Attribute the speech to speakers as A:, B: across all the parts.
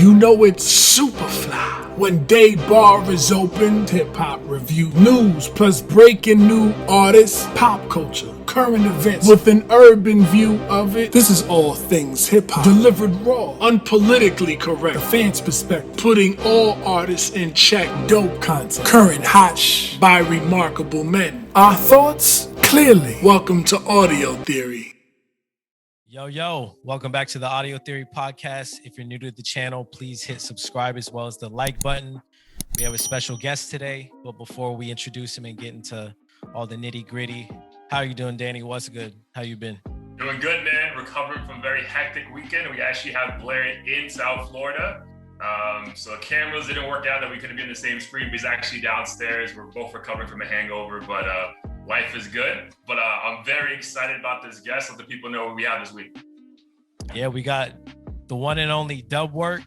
A: You know it's super fly when Day Bar is opened. Hip-hop review, news, plus breaking new artists, pop culture, current events with an urban view of it. This is all things hip-hop, delivered raw, unpolitically correct, the fans' perspective, putting all artists in check. Dope content, current hot by remarkable men. Our thoughts, clearly. Welcome to Audio Theory.
B: Yo, welcome back to the Audio Theory podcast. If you're new to the channel, please hit subscribe as well as the like button. We have a special guest today, but before we introduce him and get into all the nitty gritty, how are you doing, Danny? What's good? How you been?
C: Doing good, man. Recovering from a very hectic weekend. We actually have Blair in South Florida. So the cameras didn't work out that we couldn't be in the same screen, but he's actually downstairs. We're both recovering from a hangover, but life is good. But I'm very excited about this guest. Let the people know what we have this week.
B: Yeah, we got the one and only Dubwork.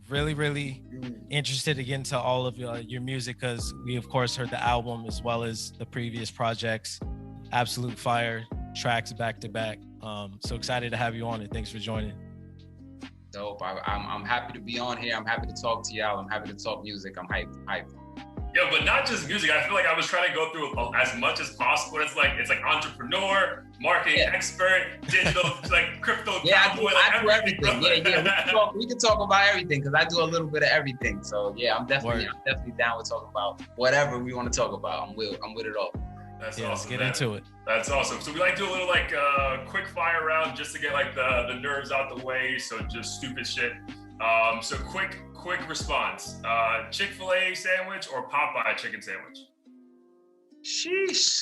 B: Really interested to get into all of your music because we, of course, heard the album as well as the previous projects. Absolute fire tracks back to back. So excited to have you on, and thanks for joining.
D: Dope. I'm happy to be on here. I'm happy to talk to y'all. I'm happy to talk music. I'm hyped.
C: Yeah, but not just music. I feel like I was trying to go through as much as possible. It's like entrepreneur, marketing expert, digital, like crypto.
D: Yeah, I do everything. Yeah. We can talk about everything because I do a little bit of everything. So yeah, I'm definitely down with talking about whatever we want to talk about. I'm with it all.
C: That's
B: awesome. Let's get into it.
C: That's awesome. So we like to do a little quick fire round just to get like the nerves out the way. So just stupid shit. So quick response. Chick-fil-A sandwich or Popeye chicken sandwich?
D: Sheesh.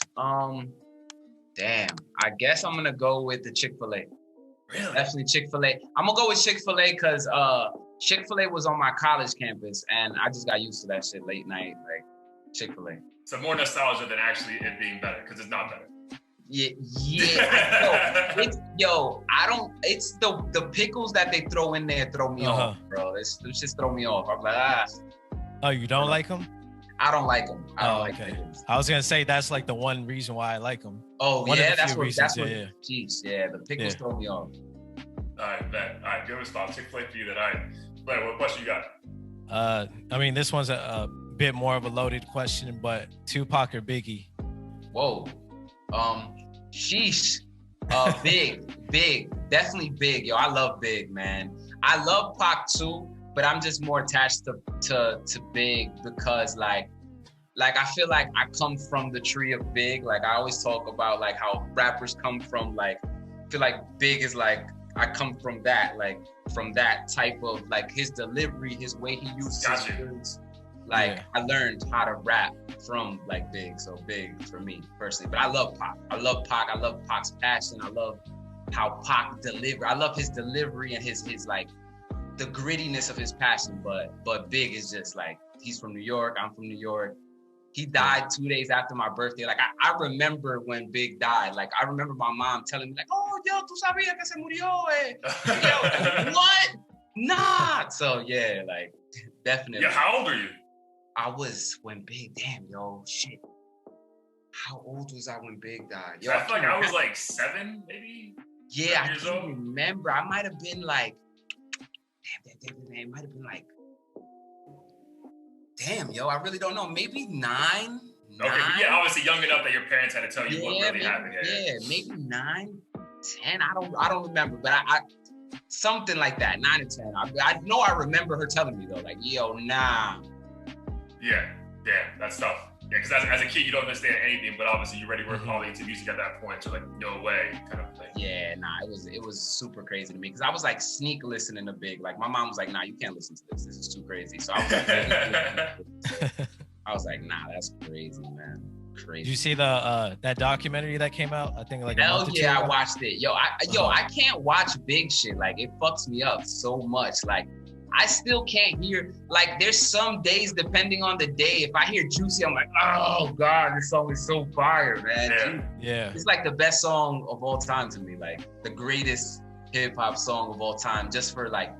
D: Damn. I guess I'm gonna go with the Chick-fil-A.
C: Really?
D: Definitely Chick-fil-A. I'm gonna go with Chick-fil-A because Chick-fil-A was on my college campus and I just got used to that shit late night, like Chick-fil-A.
C: So more nostalgia than actually it being better because it's not better.
D: Yeah. It's the pickles that they throw in there throw me off, bro. It's just throw me off. I'm like,
B: Oh, you don't like them?
D: I don't like them. I don't like
B: okay.
D: pickles.
B: I was gonna say that's like the one reason why I like them.
D: Oh, that's what.
B: Jeez,
D: the pickles throw me off.
C: All right, bet. All right, good response. Chick-fil-A for you then. All right, Blair, what question you got?
B: I mean, this one's a bit more of a loaded question, but Tupac or Biggie?
D: Whoa. Sheesh. Big, definitely Big. Yo, I love Big, man. I love Pac too, but I'm just more attached to Big because like I feel like I come from the tree of Big. Like I always talk about like how rappers come from like, I feel like Big is like, I come from that type of like his delivery, his way he uses his words. Like I learned how to rap from like Big, so Big for me personally. But I love Pac. I love Pac's passion. I love how Pac deliver. I love his delivery and his like the grittiness of his passion. But Big is just like, he's from New York. I'm from New York. He died 2 days after my birthday. Like I remember when Big died. Like I remember my mom telling me like, "Oh, yo, tú sabías que se murió, eh?" Yo, what? Nah. So yeah, like definitely.
C: Yeah, how old are you?
D: I was when Big, damn, yo, shit. How old was I when Big died? Yo,
C: I feel like I was like 7, maybe.
D: Yeah, I can't remember. I might have been like, damn, it might have been like, damn, yo, I really don't know. Maybe 9.
C: Okay, yeah, obviously young enough that your parents had to tell you what really happened.
D: Yeah, maybe 9, 10. I don't remember, but I something like that, 9 or 10. I know I remember her telling me though, like, yo, nah.
C: Yeah, that's tough. Yeah, because as a kid, you don't understand anything, but obviously you already were probably into music at that point, so like, no way, kind of thing.
D: Yeah, nah, it was super crazy to me, because I was like sneak listening to Big. Like, my mom was like, nah, you can't listen to this. This is too crazy. So I was like, nah, that's crazy, man. Crazy.
B: Did you see the that documentary that came out? I think like a month or two
D: ago?
B: ago?
D: I watched it. I can't watch Big shit. Like, it fucks me up so much. Like, I still can't hear, like, there's some days, depending on the day, if I hear Juicy, I'm like, oh God, this song is so fire, man.
B: Yeah.
D: It's like the best song of all time to me, like the greatest hip hop song of all time, just for like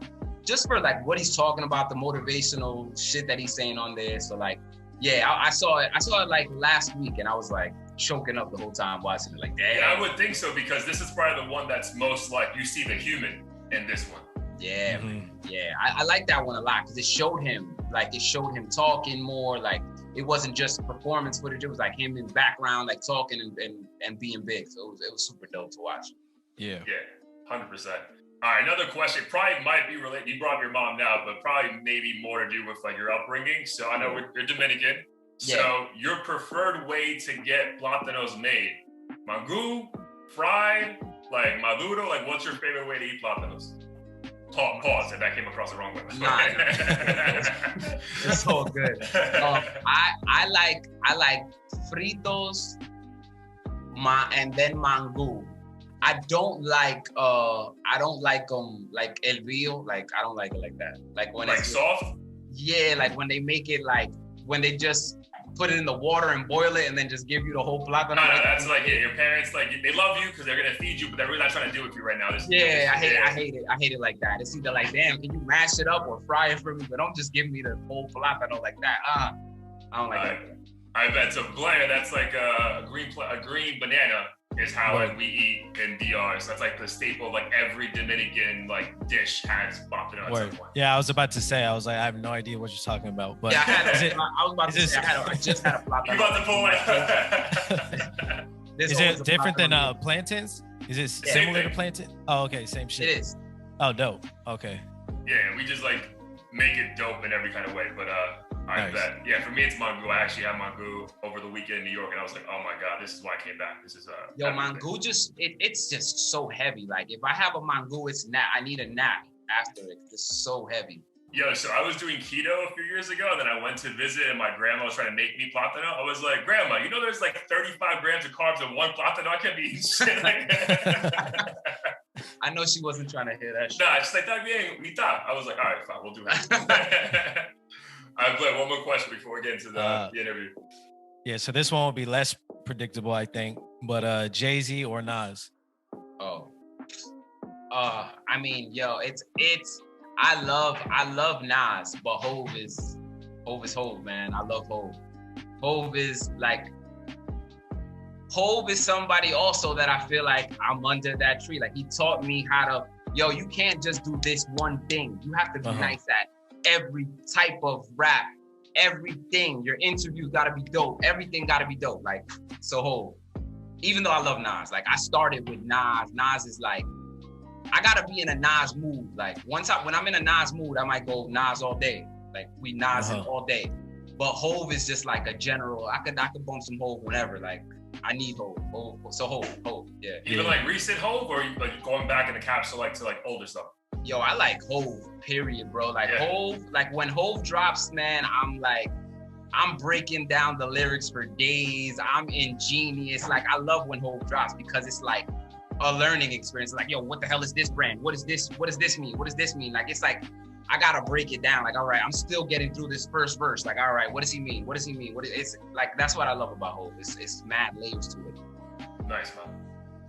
D: what he's talking about, the motivational shit that he's saying on there. So like, yeah, I saw it like last week and I was like choking up the whole time watching it, like, damn.
C: Yeah, I would think so, because this is probably the one that's most like, you see the human in this one.
D: Yeah, man. Yeah. I like that one a lot because it showed him talking more. Like it wasn't just performance footage. It was like him in the background, like talking and being big. So it was super dope to watch.
B: Yeah.
C: Yeah, 100%. All right, another question. Probably might be related. You brought up your mom now, but probably maybe more to do with like your upbringing. So I know you're Dominican.
D: Yeah.
C: So your preferred way to get plátanos made? Mango, fried, like maduro? Like what's your favorite way to eat plátanos? Pause if that came across the wrong way.
D: Nah. It's all good. I like fritos, and then mango. I don't like like hervido, like I don't like it like that. Like when
C: like
D: it's
C: soft?
D: Yeah, like when they make it like when they just put it in the water and boil it and then just give you the whole plátano.
C: No, that's like your parents like they love you because they're gonna feed you, but they're really not trying to do it for you right now.
D: I hate it. I hate it like that. It's either like, damn, can you mash it up or fry it for me? But don't just give me the whole plátano like that. I don't like that.
C: I bet. So Blair, that's like a green banana is how like we eat in DR. So that's like the staple of like every Dominican like dish has plátano at some point.
B: Yeah, I was about to say, I was like, I have no idea what you're talking about. But
D: yeah, I was about to say I just had a plátano.
C: You about to pull it?
B: Is it different than plantains? Is it similar to plantain? Oh, okay, same shit.
D: It is.
B: Oh, dope. Okay.
C: Yeah, we just like make it dope in every kind of way. But I bet. Yeah, for me it's mango. I actually had mango over the weekend in New York, and I was like, oh my god, this is why I came back. This is
D: mango it's just so heavy. Like if I have a mango, I need a nap after it. It's so heavy.
C: Yo, so I was doing keto a few years ago, and then I went to visit, and my grandma was trying to make me plátano. I was like, Grandma, you know there's like 35 grams of carbs in one plátano? I can't be eating shit like that.
D: I know she wasn't trying to hear that shit.
C: Nah, she's like, that bien, mitad. I was like, all right, fine, we'll do it. I play one more question before we get into the interview.
B: Yeah, so this one will be less predictable, I think. But Jay-Z or Nas?
D: Oh. I mean, yo, it's I love Nas, but Hov is Hov, man. I love Hov. Hov is somebody also that I feel like I'm under that tree. Like he taught me how to, you can't just do this one thing. You have to be nice at every type of rap, everything. Your interview gotta be dope. Everything gotta be dope. Like, so Hov. Even though I love Nas, like I started with Nas. Nas is like, I gotta be in a Nas mood. Like when I'm in a Nas mood, I might go Nas all day. Like we Nasing all day. But Hov is just like a general. I could bump some Hov whenever. Like I need Hov. So Hov, yeah.
C: Even like recent Hov, or you like going back in the capsule like to like older stuff?
D: Yo, I like Hov, period, bro. Like Hov, like when Hov drops, man, I'm breaking down the lyrics for days. I'm ingenious. Like I love when Hov drops because it's like a learning experience. Like, yo, what the hell is this brand? What is this? What does this mean? What does this mean? Like, it's like, I gotta break it down. Like, all right, I'm still getting through this first verse. Like, all right, what does he mean? What does he mean? It's like, that's what I love about Hov. It's mad layers to it.
C: Nice, man.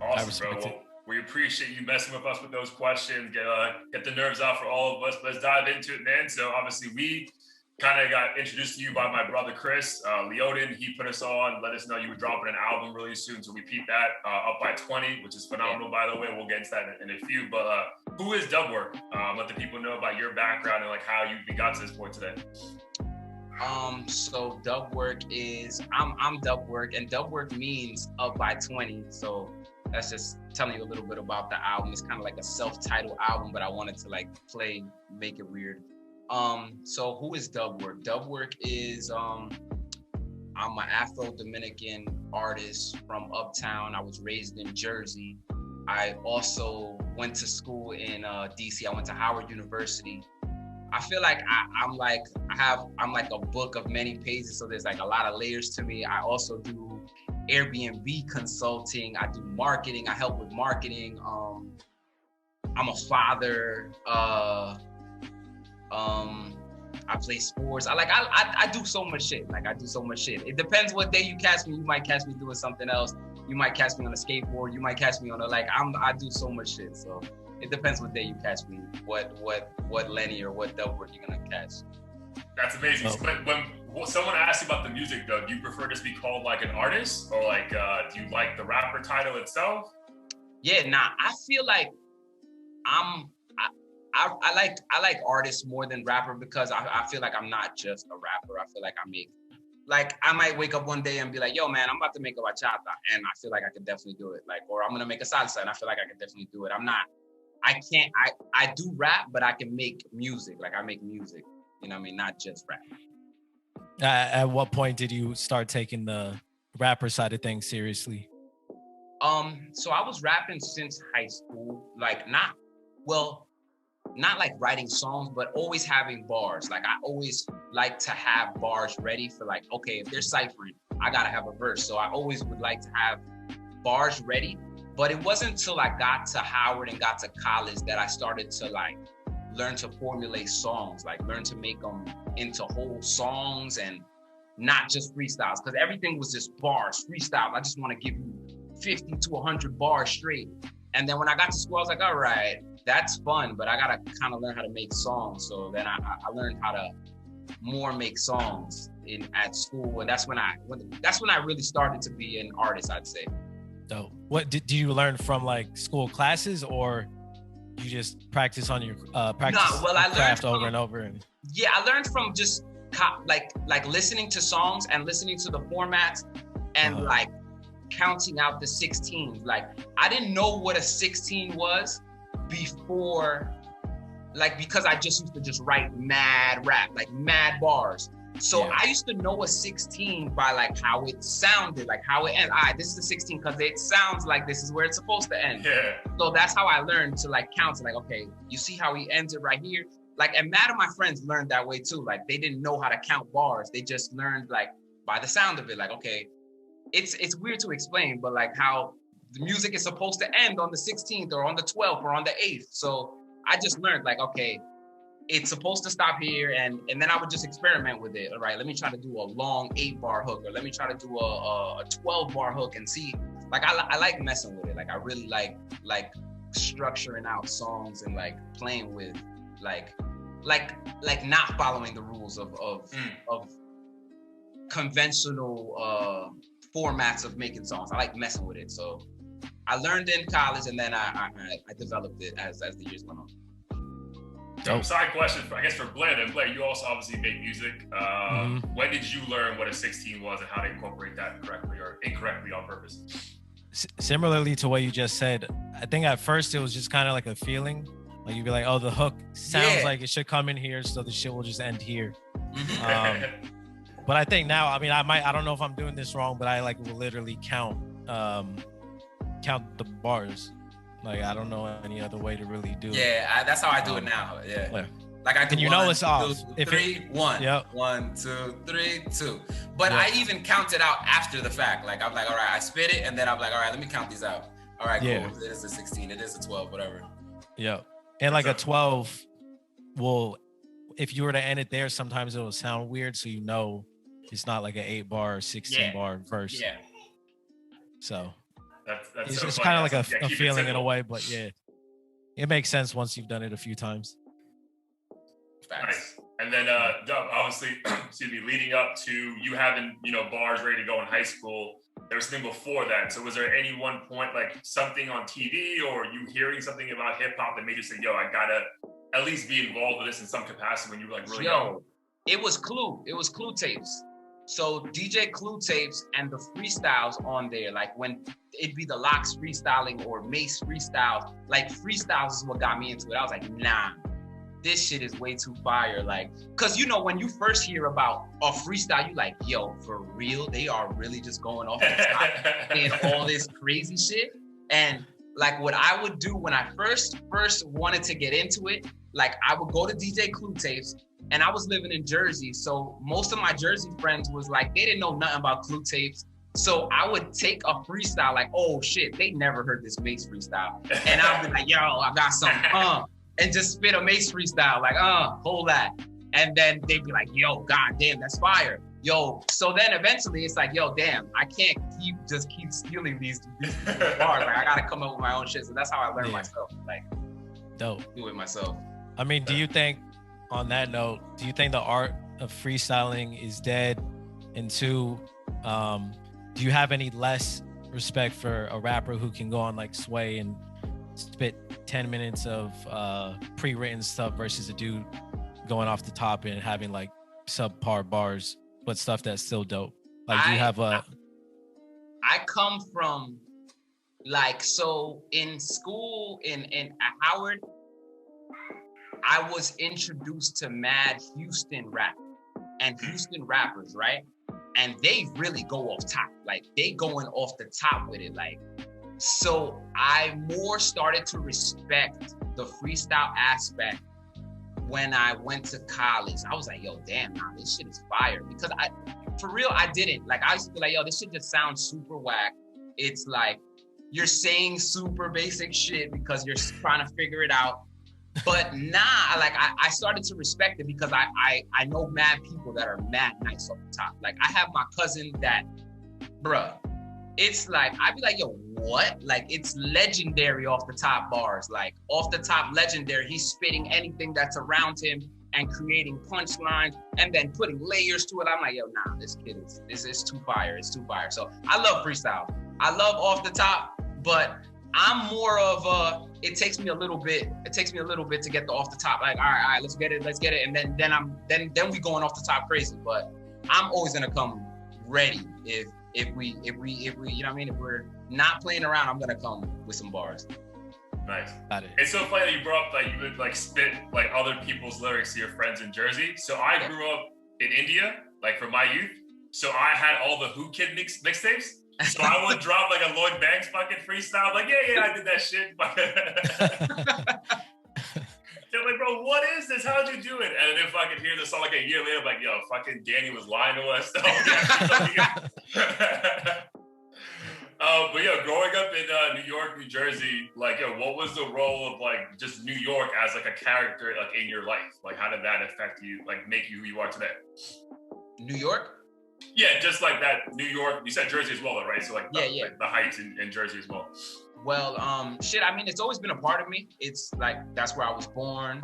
C: Awesome, bro. Well, we appreciate you messing with us with those questions. Get the nerves out for all of us. Let's dive into it, man. So obviously we kind of got introduced to you by my brother Chris Leoden. He put us on, let us know you were dropping an album really soon, so we peeped that. Up by 20, which is phenomenal, by the way. We'll get into that in a few. But who is Dubwork? Let the people know about your background and like how you got to this point today.
D: So Dubwork is I'm Dubwork, and Dubwork means up by 20. So that's just telling you a little bit about the album. It's kind of like a self-titled album, but I wanted to like make it weird. So who is Dubwork? Dubwork is I'm an Afro-Dominican artist from Uptown. I was raised in Jersey. I also went to school in DC. I went to Howard University. I feel like I'm like a book of many pages, so there's like a lot of layers to me. I also do Airbnb consulting. I do marketing. I help with marketing. I'm a father. I play sports. I do so much shit. Like I do so much shit. It depends what day you catch me. You might catch me doing something else. You might catch me on a skateboard. You might catch me on I do so much shit. So it depends what day you catch me. What Lenny or what Dubwork you're gonna catch.
C: That's amazing. So when someone asks you about the music though, do you prefer to be called like an artist, or like do you like the rapper title itself?
D: Yeah, nah. I feel like I like artists more than rapper because I feel like I'm not just a rapper. I feel like I might wake up one day and be like, yo, man, I'm about to make a bachata. And I feel like I could definitely do it. Like, or I'm going to make a salsa and I feel like I could definitely do it. I do rap, but I can make music. Like I make music, you know what I mean? Not just rap.
B: At what point did you start taking the rapper side of things seriously?
D: So I was rapping since high school, like not like writing songs, but always having bars. Like I always like to have bars ready for like, okay, if they're ciphering, I gotta have a verse. So I always would like to have bars ready. But it wasn't until I got to Howard and got to college that I started to like learn to formulate songs, like learn to make them into whole songs and not just freestyles. Because everything was just bars, freestyles. I just want to give you 50 to 100 bars straight. And then when I got to school, I was like, all right, that's fun, but I gotta kind of learn how to make songs. So then I learned how to more make songs at school, and that's when I really started to be an artist, I'd say.
B: So what did you learn from like school classes, or you just practice on your craft over and over?
D: Yeah, I learned from just like listening to songs and listening to the formats and like counting out the 16s. Like I didn't know what a 16 was before, like, because I just used to just write mad rap, like mad bars. So I used to know a 16 by like how it sounded, like how it ends. This is the 16 because it sounds like this is where it's supposed to end. Yeah. So that's how I learned to like count. Like, okay, you see how he ends it right here? Like, and mad of my friends learned that way too. Like they didn't know how to count bars. They just learned like by the sound of it. Like, okay, it's weird to explain, but like how the music is supposed to end on the 16th or on the 12th or on the 8th. So I just learned like, okay, it's supposed to stop here, and then I would just experiment with it. All right, let me try to do a long 8-bar hook, or let me try to do a 12-bar hook and see. Like I like messing with it. Like I really like structuring out songs and like playing with like not following the rules of conventional formats of making songs. I like messing with it. So I learned in college, and then I developed it as the years went on.
C: Side question, I guess for Blair. Then Blair, you also obviously make music. When did you learn what a 16 was and how to incorporate that correctly or incorrectly on purpose?
B: Similarly to what you just said, I think at first it was just kind of like a feeling. Like you'd be like, oh, the hook sounds like it should come in here, so the shit will just end here. But I think now, I mean, I don't know if I'm doing this wrong, but I like will literally count the bars. Like I don't know any other way to really do it.
D: Yeah, that's how I do it now. Yeah. Like I can,
B: you know it's off.
D: 2, 3, 1. Yep. 1, 2, 3, 2. But I even count it out after the fact. Like I'm like, all right, I spit it, and then I'm like, all right, let me count these out. All right, cool. It is a 16. It is a 12. Whatever.
B: Yeah. And like a 12 will, if you were to end it there, sometimes it will sound weird. So you know it's not like an 8-bar or 16-bar verse. Yeah. So
C: that's
B: it's
C: so
B: just
C: kind
B: of like a feeling in a way, but yeah, it makes sense once you've done it a few times.
C: Nice. And then Dub, obviously, excuse me, leading up to you having, bars ready to go in high school, there was something before that. So was there any one point, like something on TV or you hearing something about hip hop that made you say, yo, I gotta at least be involved with this in some capacity when you were like really young?
D: It was Clue. It was Clue tapes. So DJ Clue tapes and the freestyles on there, like when it'd be the Locks freestyling or Mace freestyles, like freestyles is what got me into it. I was like, nah, this shit is way too fire. Like, cause when you first hear about a freestyle, you like, yo, for real, they are really just going off the top and all this crazy shit. And like what I would do when I first wanted to get into it, like I would go to DJ Clue tapes. And I was living in Jersey, so most of my Jersey friends was like, they didn't know nothing about Clue tapes. So I would take a freestyle, like, oh shit, they never heard this Mace freestyle. And I'd be like, yo, I got some, and just spit a Mace freestyle, like, hold that. And then they'd be like, yo, goddamn, that's fire. Yo, so then eventually it's like, yo, damn, I can't keep stealing these bars. Like, I gotta come up with my own shit. So that's how I learned myself, like,
B: dope.
D: Do it myself.
B: I mean, do you think, on that note, do you think the art of freestyling is dead? And 2, do you have any less respect for a rapper who can go on like Sway and spit 10 minutes of pre-written stuff versus a dude going off the top and having like subpar bars, but stuff that's still dope? Like, you have a...
D: I come from like, so in school at Howard, I was introduced to mad Houston rap and Houston rappers, right? And they really go off top. Like, they going off the top with it. Like, so I more started to respect the freestyle aspect when I went to college. I was like, yo, damn, nah, this shit is fire. Because for real, I didn't. Like, I used to be like, yo, this shit just sounds super whack. It's like, you're saying super basic shit because you're trying to figure it out. But nah, like, I started to respect it because I know mad people that are mad nice off the top. Like, I have my cousin that, bruh, it's like, I'd be like, yo, what? Like, it's legendary off the top bars. Like, off the top legendary. He's spitting anything that's around him and creating punchlines and then putting layers to it. I'm like, yo, nah, this kid is too fire. It's too fire. So I love freestyle. I love off the top, but I'm more of it takes me a little bit to get the off the top. Like, all right, let's get it. And then we going off the top crazy. But I'm always gonna come ready if we, you know what I mean? If we're not playing around, I'm gonna come with some bars.
C: Nice.
B: Got it.
C: It's so funny that you brought up that you would like spit like other people's lyrics to your friends in Jersey. So I grew up in India, like for my youth. So I had all the Who Kid mixtapes. So I would drop like a Lloyd Banks fucking freestyle. Like, yeah, I did that shit. They're like, bro, what is this? How'd you do it? And then fucking hear the song like a year later, I'm like, yo, fucking Danny was lying to us. But yeah, growing up in New York, New Jersey, like, yo, what was the role of like just New York as like a character like in your life? Like, how did that affect you? Like, make you who you are today?
D: New York?
C: Yeah, just like that. New York. You said Jersey as well, though, right? So like,
D: yeah.
C: Like the Heights in Jersey as well.
D: Well, shit. I mean, it's always been a part of me. It's like that's where I was born.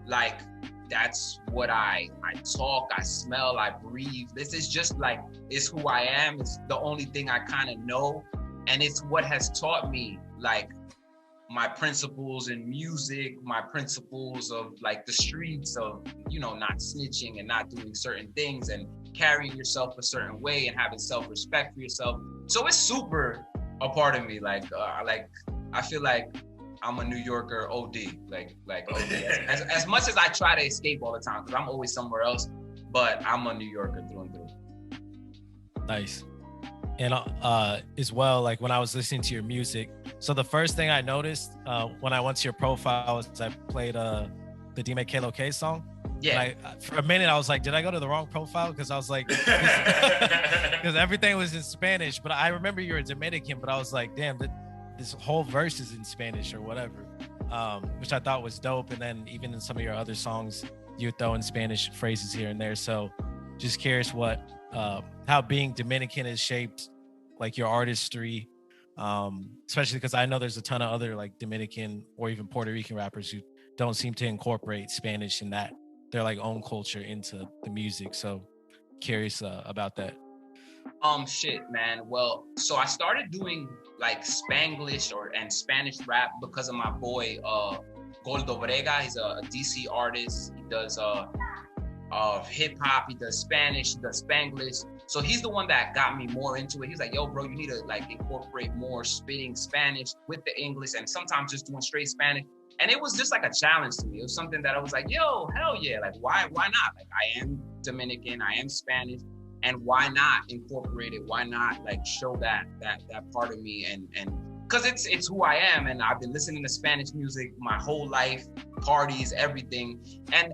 D: Like, that's what I talk, I smell, I breathe. This is just like, it's who I am. It's the only thing I kind of know. And it's what has taught me, like, my principles in music, my principles of like the streets of, you know, not snitching and not doing certain things and carrying yourself a certain way and having self-respect for yourself. So it's super a part of me. Like, I feel like I'm a New Yorker OD, like OD. As much as I try to escape all the time, because I'm always somewhere else, but I'm a New Yorker through and through.
B: Nice. And as well, like when I was listening to your music, so the first thing I noticed when I went to your profile is I played the Dime Que Lo Que song.
D: Yeah.
B: And for a minute, I was like, did I go to the wrong profile? Because I was like, because everything was in Spanish, but I remember you were Dominican, but I was like, damn, this whole verse is in Spanish or whatever, which I thought was dope. And then even in some of your other songs, you throw in Spanish phrases here and there. So just curious how being Dominican has shaped like your artistry, especially because I know there's a ton of other like Dominican or even Puerto Rican rappers who don't seem to incorporate Spanish in that their like own culture into the music. So curious about that.
D: Shit, man. Well, so I started doing like Spanglish and Spanish rap because of my boy Gordo Brega. He's a DC artist. He does hip hop, he does Spanish, he does Spanglish. So he's the one that got me more into it. He's like, yo, bro, you need to like incorporate more spitting Spanish with the English and sometimes just doing straight Spanish. And it was just like a challenge to me. It was something that I was like, yo, hell yeah. Like, why not? Like, I am Dominican, I am Spanish, and why not incorporate it? Why not like show that part of me? And because it's who I am, and I've been listening to Spanish music my whole life, parties, everything. And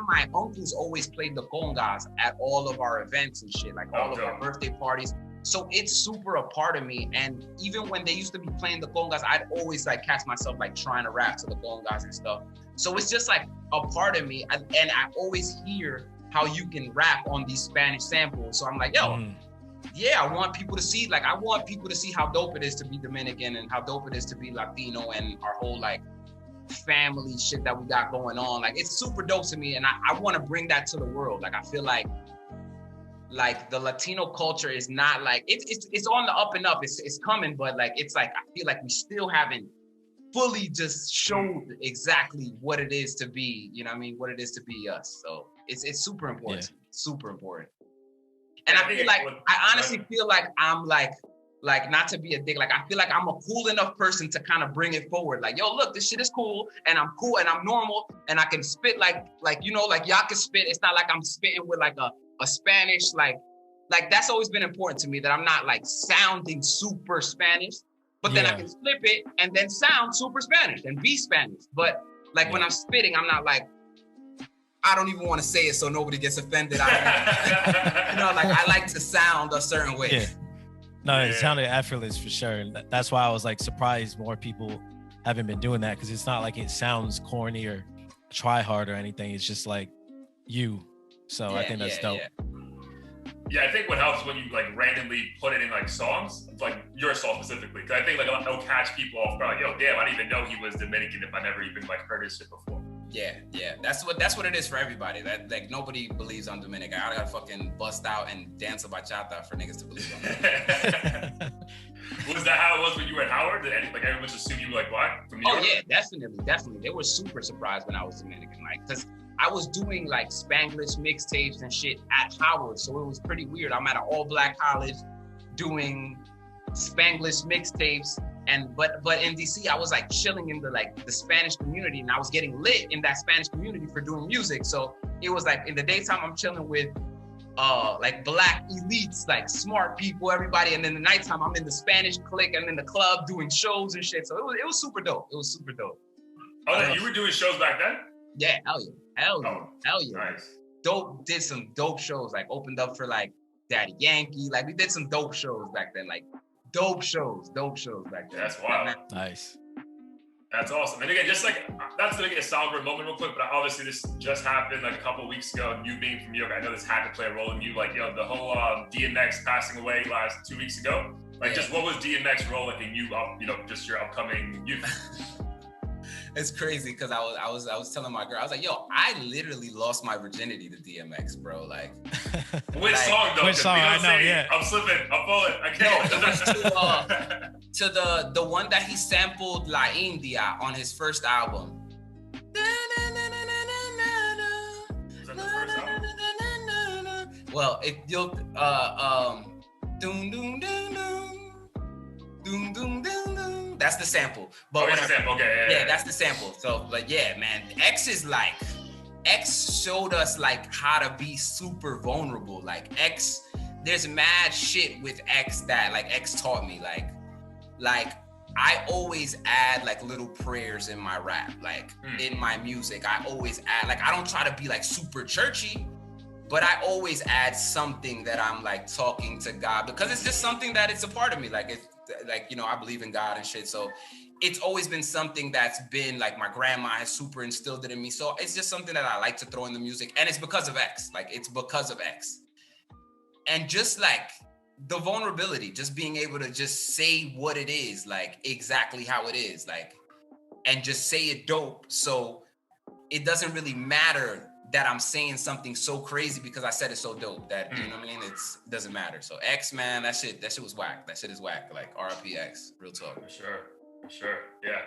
D: my uncles always played the congas at all of our events and shit, like all of our birthday parties. So it's super a part of me. And even when they used to be playing the congas, I'd always like catch myself like trying to rap to the congas and stuff. So it's just like a part of me. And I always hear how you can rap on these Spanish samples. So I'm like, yo, yeah, I want people to see how dope it is to be Dominican and how dope it is to be Latino and our whole like family shit that we got going on. Like, it's super dope to me, and I want to bring that to the world. Like, I feel like the Latino culture is not like it's on the up and up. It's coming, but like it's like I feel like we still haven't fully just showed exactly what it is to be, you know what I mean, what it is to be us. So it's super important, super important. And I feel like, I honestly feel like I'm like not to be a dick, like I feel like I'm a cool enough person to kind of bring it forward. Like, yo, look, this shit is cool and I'm cool and I'm normal and I can spit like you know, like y'all can spit. It's not like I'm spitting with like a Spanish, like that's always been important to me, that I'm not like sounding super Spanish, but then I can flip it and then sound super Spanish and be Spanish. But like when I'm spitting, I'm not like, I don't even want to say it so nobody gets offended. You know, like I like to sound a certain way.
B: Yeah. No, it sounded effortless for sure. And that's why I was like surprised more people haven't been doing that, because it's not like it sounds corny or try hard or anything. It's just like you. So I think that's dope.
C: Yeah, I think what helps when you like randomly put it in like songs, like your song specifically, because I think like it'll catch people off guard. Like, yo, damn, I didn't even know he was Dominican if I never even like heard his shit before.
D: Yeah, that's what it is for everybody. That like nobody believes I'm Dominican. I gotta fucking bust out and dance a bachata for niggas to believe I'm Dominican.
C: Was that how it was when you were at Howard? Did everyone just assume you were like black from New York?
D: Oh yeah, definitely. They were super surprised when I was Dominican, like, because I was doing like Spanglish mixtapes and shit at Howard, so it was pretty weird. I'm at an all-black college doing Spanglish mixtapes. But in DC, I was like chilling in the Spanish community, and I was getting lit in that Spanish community for doing music. So it was like in the daytime, I'm chilling with like black elites, like smart people, everybody, and then the nighttime, I'm in the Spanish clique and in the club doing shows and shit. So it was super dope. It was super dope.
C: Oh, you were doing shows back then?
D: Yeah, hell yeah.
C: Nice.
D: Dope. Did some dope shows. Like opened up for like Daddy Yankee. Like we did some dope shows back then. Like. Dope shows back then.
C: That's wild.
B: Nice.
C: That's awesome. And again, just like, that's gonna get a Salvador moment real quick, but obviously this just happened like a couple weeks ago, and you being from New York, I know this had to play a role in you. Like, yo, the whole DMX passing away last 2 weeks ago. Like, just what was DMX role like in you, just your upcoming youth?
D: It's crazy because I was telling my girl, I was like, yo, I literally lost my virginity to DMX, bro. Like,
C: which song though?
B: Which song? I know, yeah.
C: I'm slipping. I'm falling. I can't.
D: No, it was to the one that he sampled La India on his first album.
C: Was that the first album?
D: Well, if you'll doom doom doom doom doom doom doom doom. That's the sample. But
C: that's the sample. Okay.
D: Yeah, that's the sample. So, but yeah, man, X showed us like how to be super vulnerable. Like X, there's mad shit with X that like X taught me. Like I always add like little prayers in my rap, like in my music. I always add, like, I don't try to be like super churchy, but I always add something that I'm like talking to God, because it's just something that it's a part of me. Like it's like, you know, I believe in God and shit. So it's always been something that's been like, my grandma has super instilled it in me. So it's just something that I like to throw in the music. And it's because of X, like it's because of X. And just like the vulnerability, just being able to just say what it is, like exactly how it is, like, and just say it dope. So it doesn't really matter that I'm saying something so crazy because I said it so dope that, you know what I mean? It doesn't matter. So X, man, that shit was whack. That shit is whack. Like RIP X, real talk.
C: For sure. Yeah.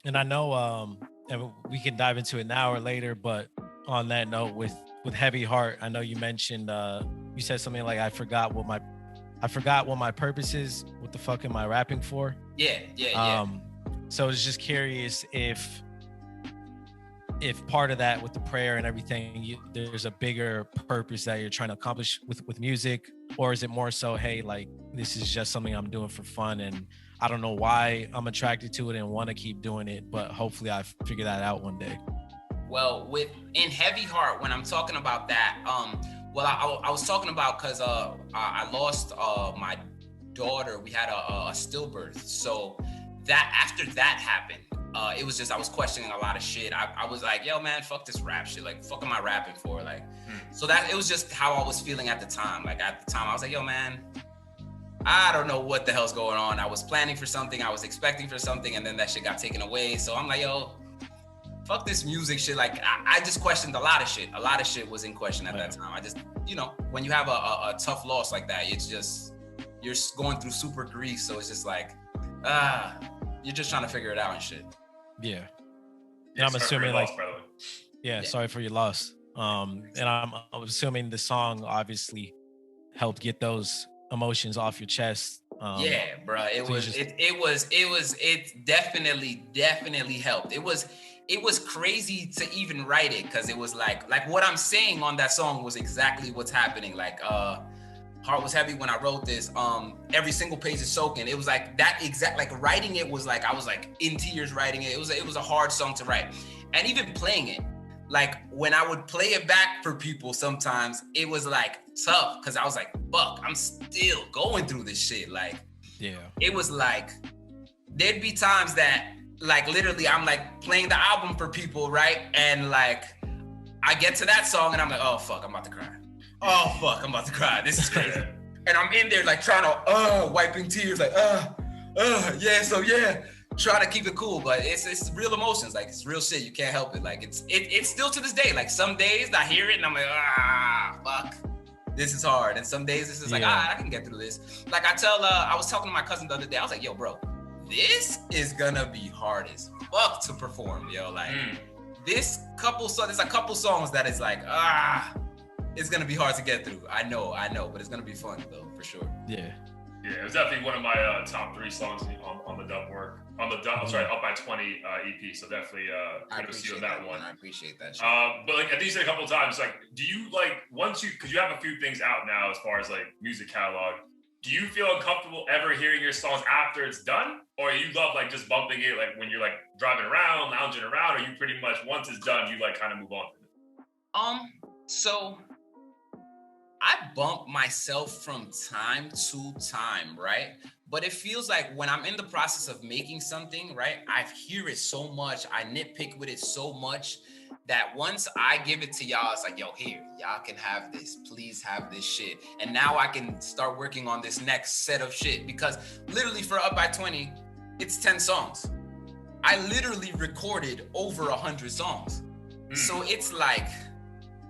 B: And I know, and we can dive into it now or later, but on that note, with Heavy Heart, I know you mentioned, you said something like, I forgot what my purpose is. What the fuck am I rapping for?
D: Yeah.
B: So I was just curious if part of that with the prayer and everything, there's a bigger purpose that you're trying to accomplish with music, or is it more so, hey, like, this is just something I'm doing for fun and I don't know why I'm attracted to it and want to keep doing it, but hopefully I figure that out one day.
D: Well, in Heavy Heart, when I'm talking about that, I was talking about, because I lost my daughter. We had a stillbirth. So that after that happened, it was just, I was questioning a lot of shit. I was like, yo, man, fuck this rap shit. Like, fuck am I rapping for? Like, so that, it was just how I was feeling at the time. Like, at the time, I was like, yo, man, I don't know what the hell's going on. I was planning for something, I was expecting for something, and then that shit got taken away. So I'm like, yo, fuck this music shit. Like, I just questioned a lot of shit. A lot of shit was in question at that time. I just, you know, when you have a tough loss like that, it's just, you're going through super grief. So it's just like, you're just trying to figure it out and shit.
B: Yeah.
C: Yeah,
B: And I'm assuming like,
C: by the way.
B: yeah, sorry for your loss. And I'm assuming the song obviously helped get those emotions off your chest.
D: Yeah, bro. It definitely helped. It was crazy to even write it because it was like what I'm saying on that song was exactly what's happening. Like heart was heavy when I wrote this. Every single page is soaking. It was like that exact, like writing it was like I was like in tears writing it. It was a hard song to write. And even playing it, like when I would play it back for people sometimes, it was like tough because I was like, fuck, I'm still going through this shit. Like,
B: yeah,
D: it was like, there'd be times that like literally I'm like playing the album for people, right? And like, I get to that song and I'm like, oh fuck, I'm about to cry. Oh fuck, I'm about to cry. This is crazy. And I'm in there like trying to, wiping tears, like, yeah, so yeah. Try to keep it cool, but it's real emotions. Like it's real shit. You can't help it. Like it's still to this day. Like some days I hear it and I'm like, fuck, this is hard. And some days it's just like, I can get through this. Like I was talking to my cousin the other day. I was like, yo, bro, this is gonna be hard as fuck to perform, yo. Like there's a couple songs that is like, it's gonna be hard to get through. I know, but it's gonna be fun though, for sure.
B: Yeah.
C: Yeah, it was definitely one of my top 3 songs on the Dubwork. Up by 20 EP. So definitely kudos to you on that one.
D: I appreciate that shit.
C: But like I think you said a couple of times, like, do you like because you have a few things out now as far as like music catalog, do you feel uncomfortable ever hearing your songs after it's done? Or you love like just bumping it like when you're like driving around, lounging around, or you pretty much once it's done, you like kind of move on from it?
D: So I bump myself from time to time, right? But it feels like when I'm in the process of making something, right? I hear it so much, I nitpick with it so much that once I give it to y'all, it's like, yo, here, y'all can have this. Please have this shit. And now I can start working on this next set of shit because literally for Up by 20, it's 10 songs. I literally recorded over 100 songs. So it's like,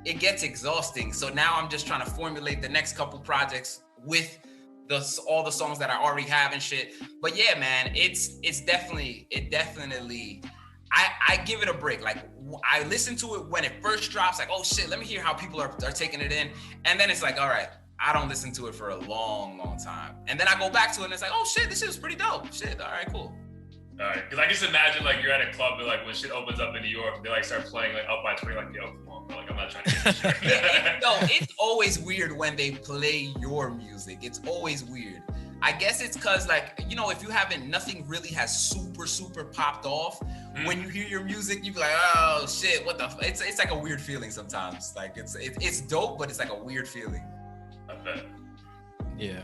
D: it gets exhausting. So now I'm just trying to formulate the next couple projects with all the songs that I already have and shit. But yeah, man, it definitely, I give it a break. Like I listen to it when it first drops, like, oh shit, let me hear how people are taking it in. And then it's like, all right, I don't listen to it for a long, long time. And then I go back to it and it's like, oh shit, this shit is pretty dope. Shit, all right, cool.
C: All right, because I just imagine like you're at a club and like when shit opens up in New York, they like start playing like Up by 20, like, yo, come on, bro. Like I'm not trying to get this shit.
D: It's always weird when they play your music. It's always weird. I guess it's because like, you know, if you haven't, nothing really has super popped off. When you hear your music, you be like, oh shit, what the it's like a weird feeling sometimes. Like it's dope, but it's like a weird feeling.
C: I bet.
B: Yeah.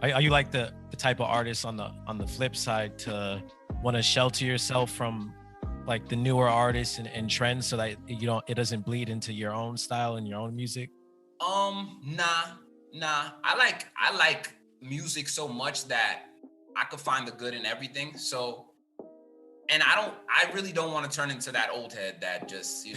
B: Are you like the type of artist on the flip side to want to shelter yourself from like the newer artists and trends so that it doesn't bleed into your own style and your own music?
D: Nah. I like music so much that I could find the good in everything. So, and I really don't want to turn into that old head that just,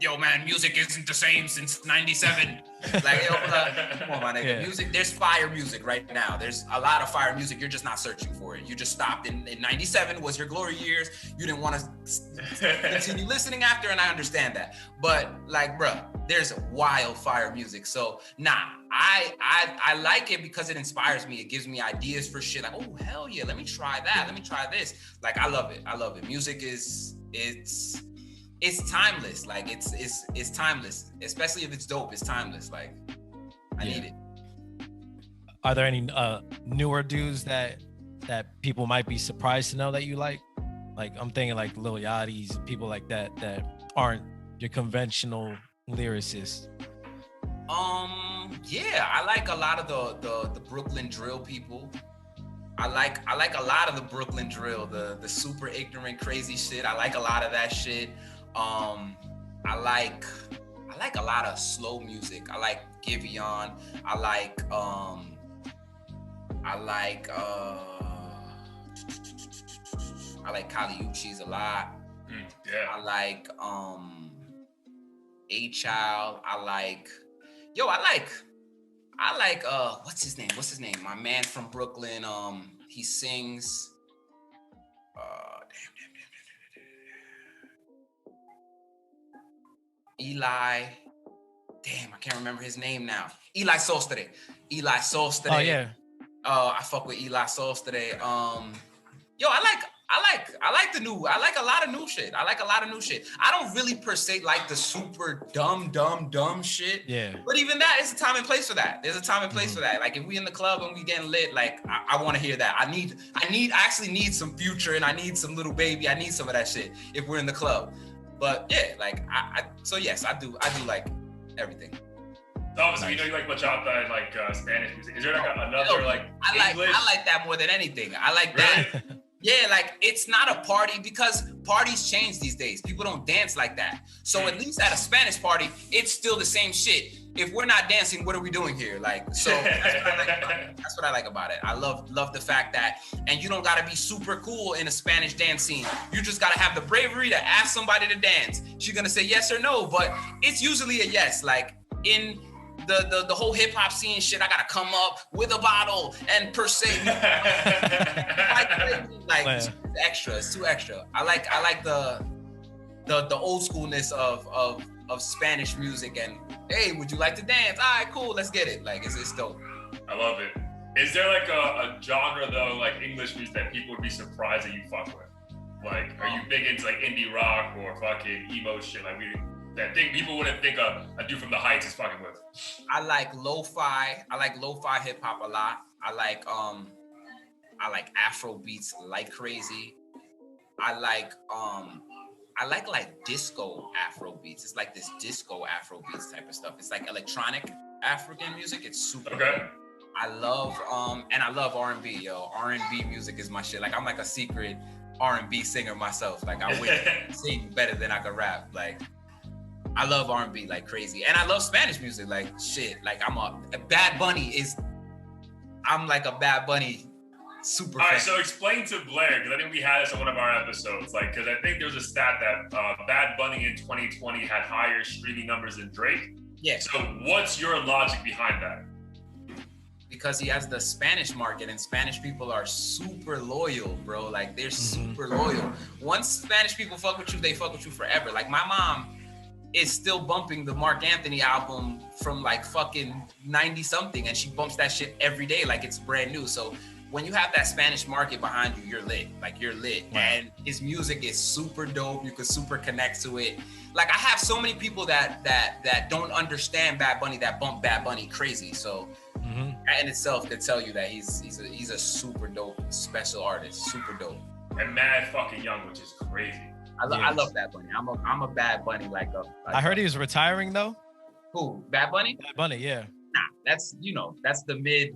D: yo man, music isn't the same since 97. Like, come on, my nigga. Yeah. Music, there's fire music right now. There's a lot of fire music. You're just not searching for it. You just stopped. In 97 was your glory years. You didn't want to continue listening after, and I understand that. But like, bruh, there's wild fire music. So I like it because it inspires me. It gives me ideas for shit. Like, oh, hell yeah, let me try that. Let me try this. Like, I love it. Music it's timeless. Like it's timeless, especially if it's dope. It's timeless. Like I need it.
B: Are there any newer dudes that people might be surprised to know that you like? Like I'm thinking like Lil Yachty's, people like that aren't your conventional lyricists.
D: Yeah, I like a lot of the Brooklyn drill people. I like a lot of the Brooklyn drill, the super ignorant, crazy shit. I like a lot of that shit. I like a lot of slow music. I like Giveon. I like Kali Uchis a lot.
C: Yeah.
D: I like A-Child. I like what's his name? My man from Brooklyn. He sings. Eli. Damn, I can't remember his name now. Eli Sostre.
B: Oh yeah.
D: I fuck with Eli Sostre. Yo, I like a lot of new shit. I don't really per se like the super dumb shit.
B: Yeah.
D: But even that, it's a time and place for that. There's a time and place for that. Like if we in the club and we getting lit, like I want to hear that. I actually need some Future and I need some Little Baby. I need some of that shit if we're in the club. But yeah, like so yes, I do like everything.
C: Obviously, you like bachata and like Spanish music. Is there like another like English?
D: I like that more than anything. I like that.
C: Really?
D: Yeah, like it's not a party because parties change these days. People don't dance like that. So at least at a Spanish party, it's still the same shit. If we're not dancing, what are we doing here? Like, so that's what I like about it. I love the fact that, and you don't gotta be super cool in a Spanish dance scene. You just gotta have the bravery to ask somebody to dance. She's gonna say yes or no, but it's usually a yes. Like in the whole hip hop scene shit, I gotta come up with a bottle and per se, like it's extra. It's too extra. I like the old schoolness of Spanish music and hey, would you like to dance? All right, cool, let's get it. Like it's dope.
C: I love it. Is there like a genre though, like English music that people would be surprised that you fuck with? Like, are you big into like indie rock or fucking emo shit? Like that thing people wouldn't think a dude from the Heights is fucking with.
D: I like lo-fi. I like lo-fi hip hop a lot. I like Afro beats like crazy. I like disco Afro beats. It's like this disco Afro beats type of stuff. It's like electronic African music. It's super
C: okay.
D: Cool. I love R&B, yo. R&B music is my shit. Like I'm like a secret R&B singer myself. Like I would sing better than I could rap. Like I love R&B like crazy. And I love Spanish music like shit. Like I'm like a Bad Bunny super fan.
C: All right, so explain to Blair, because I think we had this on one of our episodes, like, because I think there's a stat that Bad Bunny in 2020 had higher streaming numbers than Drake.
D: Yeah.
C: So what's your logic behind that?
D: Because he has the Spanish market and Spanish people are super loyal, bro. Like they're super loyal. Once Spanish people fuck with you, they fuck with you forever. Like my mom is still bumping the Mark Anthony album from like fucking 90 something and she bumps that shit every day like it's brand new. So when you have that Spanish market behind you, you're lit. Like you're lit. Wow. And his music is super dope. You could super connect to it. Like I have so many people that don't understand Bad Bunny that bump Bad Bunny crazy. So that in itself could tell you that he's a super dope special artist. Super dope.
C: And mad fucking young, which is crazy.
D: I love Bad Bunny. I'm a Bad Bunny like
B: I heard he was retiring though.
D: Who? Bad Bunny?
B: Bad Bunny, yeah.
D: Nah, that's the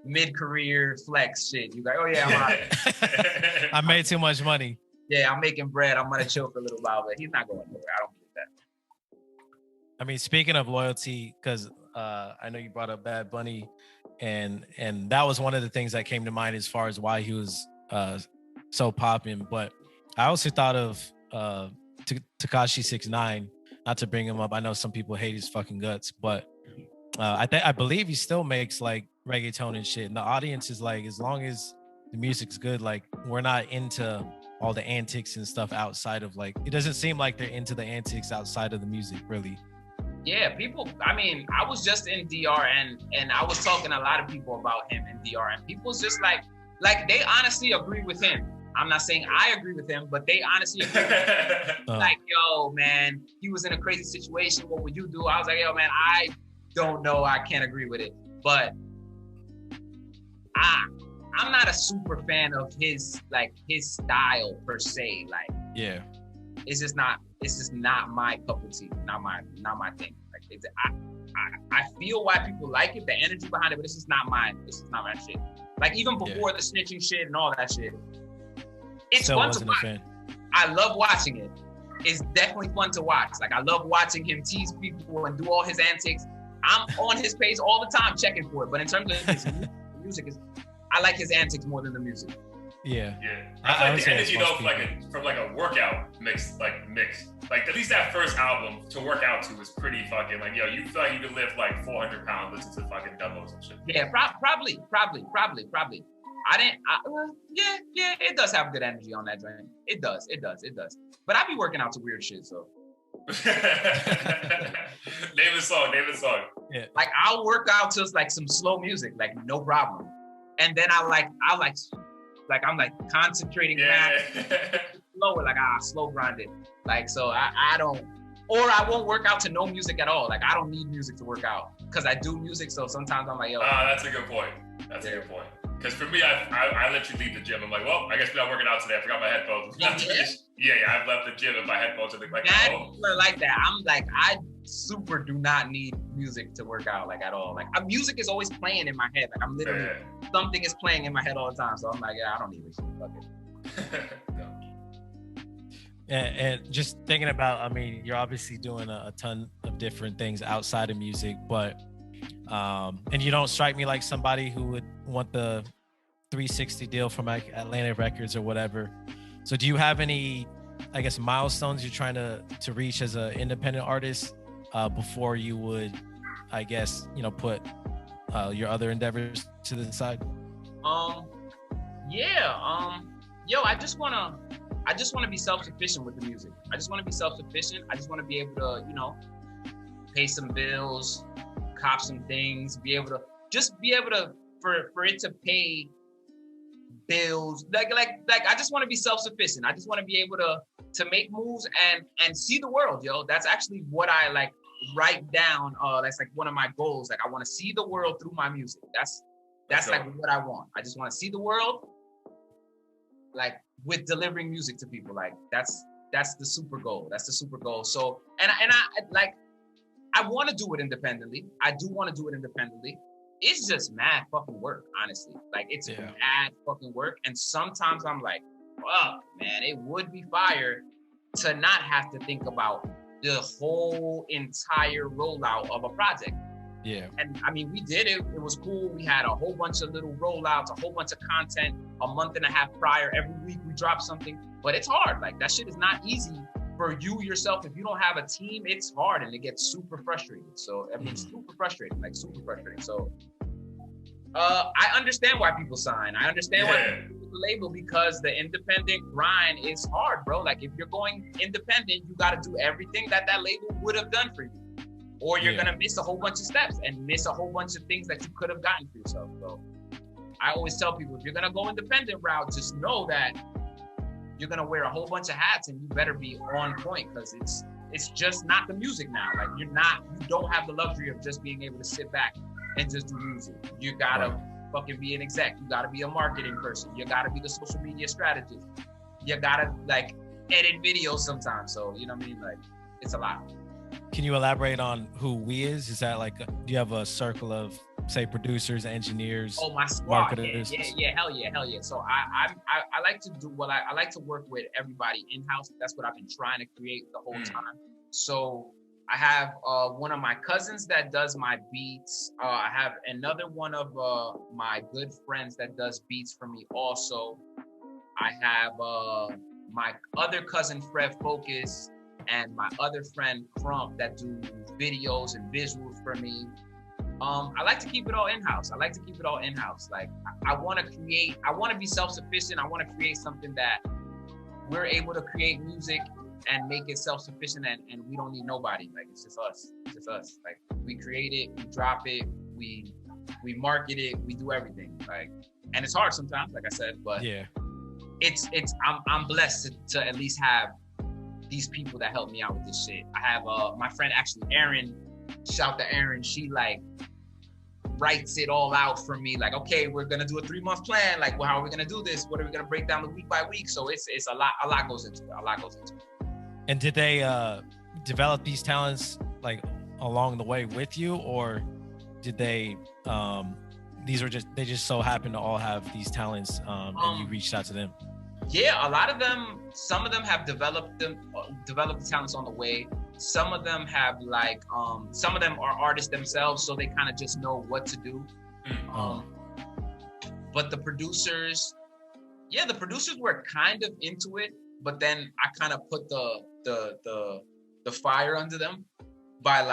D: mid-career flex shit. You go, oh yeah, I'm out.
B: I made too much money.
D: Yeah, I'm making bread. I'm gonna chill for a little while, but he's not going nowhere. I don't believe that.
B: I mean, speaking of loyalty, because I know you brought up Bad Bunny, and that was one of the things that came to mind as far as why he was so popping. But I also thought of Tekashi 6ix9ine, not to bring him up. I know some people hate his fucking guts, but I believe he still makes like reggaeton and shit. And the audience is like, as long as the music's good, like we're not into all the antics and stuff outside of like, it doesn't seem like they're into the antics outside of the music, really.
D: Yeah, people, I mean, I was just in DR and I was talking to a lot of people about him in DR and people's just like they honestly agree with him. I'm not saying I agree with him, but they honestly agree with him. Like, yo, man, he was in a crazy situation. What would you do? I was like, yo, man, I don't know. I can't agree with it. But I'm not a super fan of his style per se. Like, yeah, it's just not my cup of tea. Not my thing. Like, I feel why people like it, the energy behind it, but it's just not mine. It's just not my shit. Like even before the snitching shit and all that shit. It's fun to watch. I love watching it. It's definitely fun to watch. Like I love watching him tease people and do all his antics. I'm on his page all the time checking for it. But in terms of his music, I like his antics more than the music.
C: Yeah. I like the energy though from a workout mix. Like at least that first album to work out to was pretty fucking like, yo, you feel like you could lift like 400 pounds, listen to fucking demos and shit.
D: Yeah, probably. Yeah, it does have good energy on that joint. It does. But I be working out to weird shit, so.
C: Name a song.
B: Yeah.
D: Like I'll work out to like some slow music, like no problem. And then I'm like concentrating slower, like slow grind it. Like so I don't, or I won't work out to no music at all. Like I don't need music to work out because I do music. So sometimes I'm like, yo.
C: That's a good point. Because for me, I let you leave the gym. I'm like, well, I guess we're not working out today. I forgot my headphones. Yeah, I've left the gym and my headphones are like
D: like that. I'm like, I super do not need music to work out like at all. Like music is always playing in my head. Like I'm literally something is playing in my head all the time. So I'm like, yeah, I don't need this shit. Fuck it.
B: And just thinking about, I mean, you're obviously doing a ton of different things outside of music, but and you don't strike me like somebody who would want the 360 deal from like Atlantic Records or whatever. So do you have any, I guess, milestones you're trying to reach as an independent artist before you would, I guess, put your other endeavors to the side?
D: Yo, I just wanna be self-sufficient with the music. I just wanna be self-sufficient. I just wanna be able to, pay some bills, cop some things, be able to for it to pay bills. Like I just want to be self-sufficient. I just want to be able to make moves and see the world, yo. That's actually what I like write down. That's like one of my goals. Like I want to see the world through my music. That's like what I want. I just want to see the world like with delivering music to people. Like that's the super goal. That's the super goal. So and I want to do it independently. I do want to do it independently. It's just mad fucking work, honestly. Like it's mad fucking work. And sometimes I'm like, fuck, man, it would be fire to not have to think about the whole entire rollout of a project.
B: Yeah.
D: And I mean, we did it. It was cool. We had a whole bunch of little rollouts, a whole bunch of content a month and a half prior. Every week we dropped something, but it's hard. Like that shit is not easy for you yourself. If you don't have a team, it's hard and it gets super frustrating. So I mean, super frustrating. So I understand why people sign. I understand why people label, because the independent grind is hard, bro. Like if you're going independent, you got to do everything that label would have done for you, or you're gonna miss a whole bunch of steps and miss a whole bunch of things that you could have gotten for yourself. So I always tell people, if you're gonna go independent route, just know that you're gonna wear a whole bunch of hats and you better be on point, because it's just not the music now. Like you don't have the luxury of just being able to sit back and just do music. You gotta fucking be an exec. You gotta be a marketing person. You gotta be the social media strategist. You gotta like edit videos sometimes. So you know what I mean? Like it's a lot.
B: Can you elaborate on who we is? Is that like, do you have a circle of, say, producers, engineers?
D: Oh, my squad.
B: Marketers?
D: Yeah, hell yeah. So I like to do I like to work with everybody in-house. That's what I've been trying to create the whole time. So I have one of my cousins that does my beats. I have another one of my good friends that does beats for me also. I have my other cousin, Fred Focus, and my other friend Crump that do videos and visuals for me. I like to keep it all in-house. Like I want to be self-sufficient. I want to create something that we're able to create music and make it self-sufficient, and we don't need nobody. Like it's just us. Like we create it, we drop it, we market it, we do everything. Like, and it's hard sometimes, like I said, but I'm blessed to at least have these people that help me out with this shit. I have my friend, actually, Erin. Shout to Erin. She like writes it all out for me. Like, okay, we're gonna do a 3-month plan. Like, well, how are we gonna do this? What are we gonna break down the week by week? So it's a lot goes into it.
B: And did they develop these talents like along the way with you, or did they they just so happen to all have these talents and you reached out to them?
D: Yeah, a lot of them, some of them have developed the talents on the way. Some of them have like, some of them are artists themselves, so they kind of just know what to do. But the producers were kind of into it, but then I kind of put the fire under them by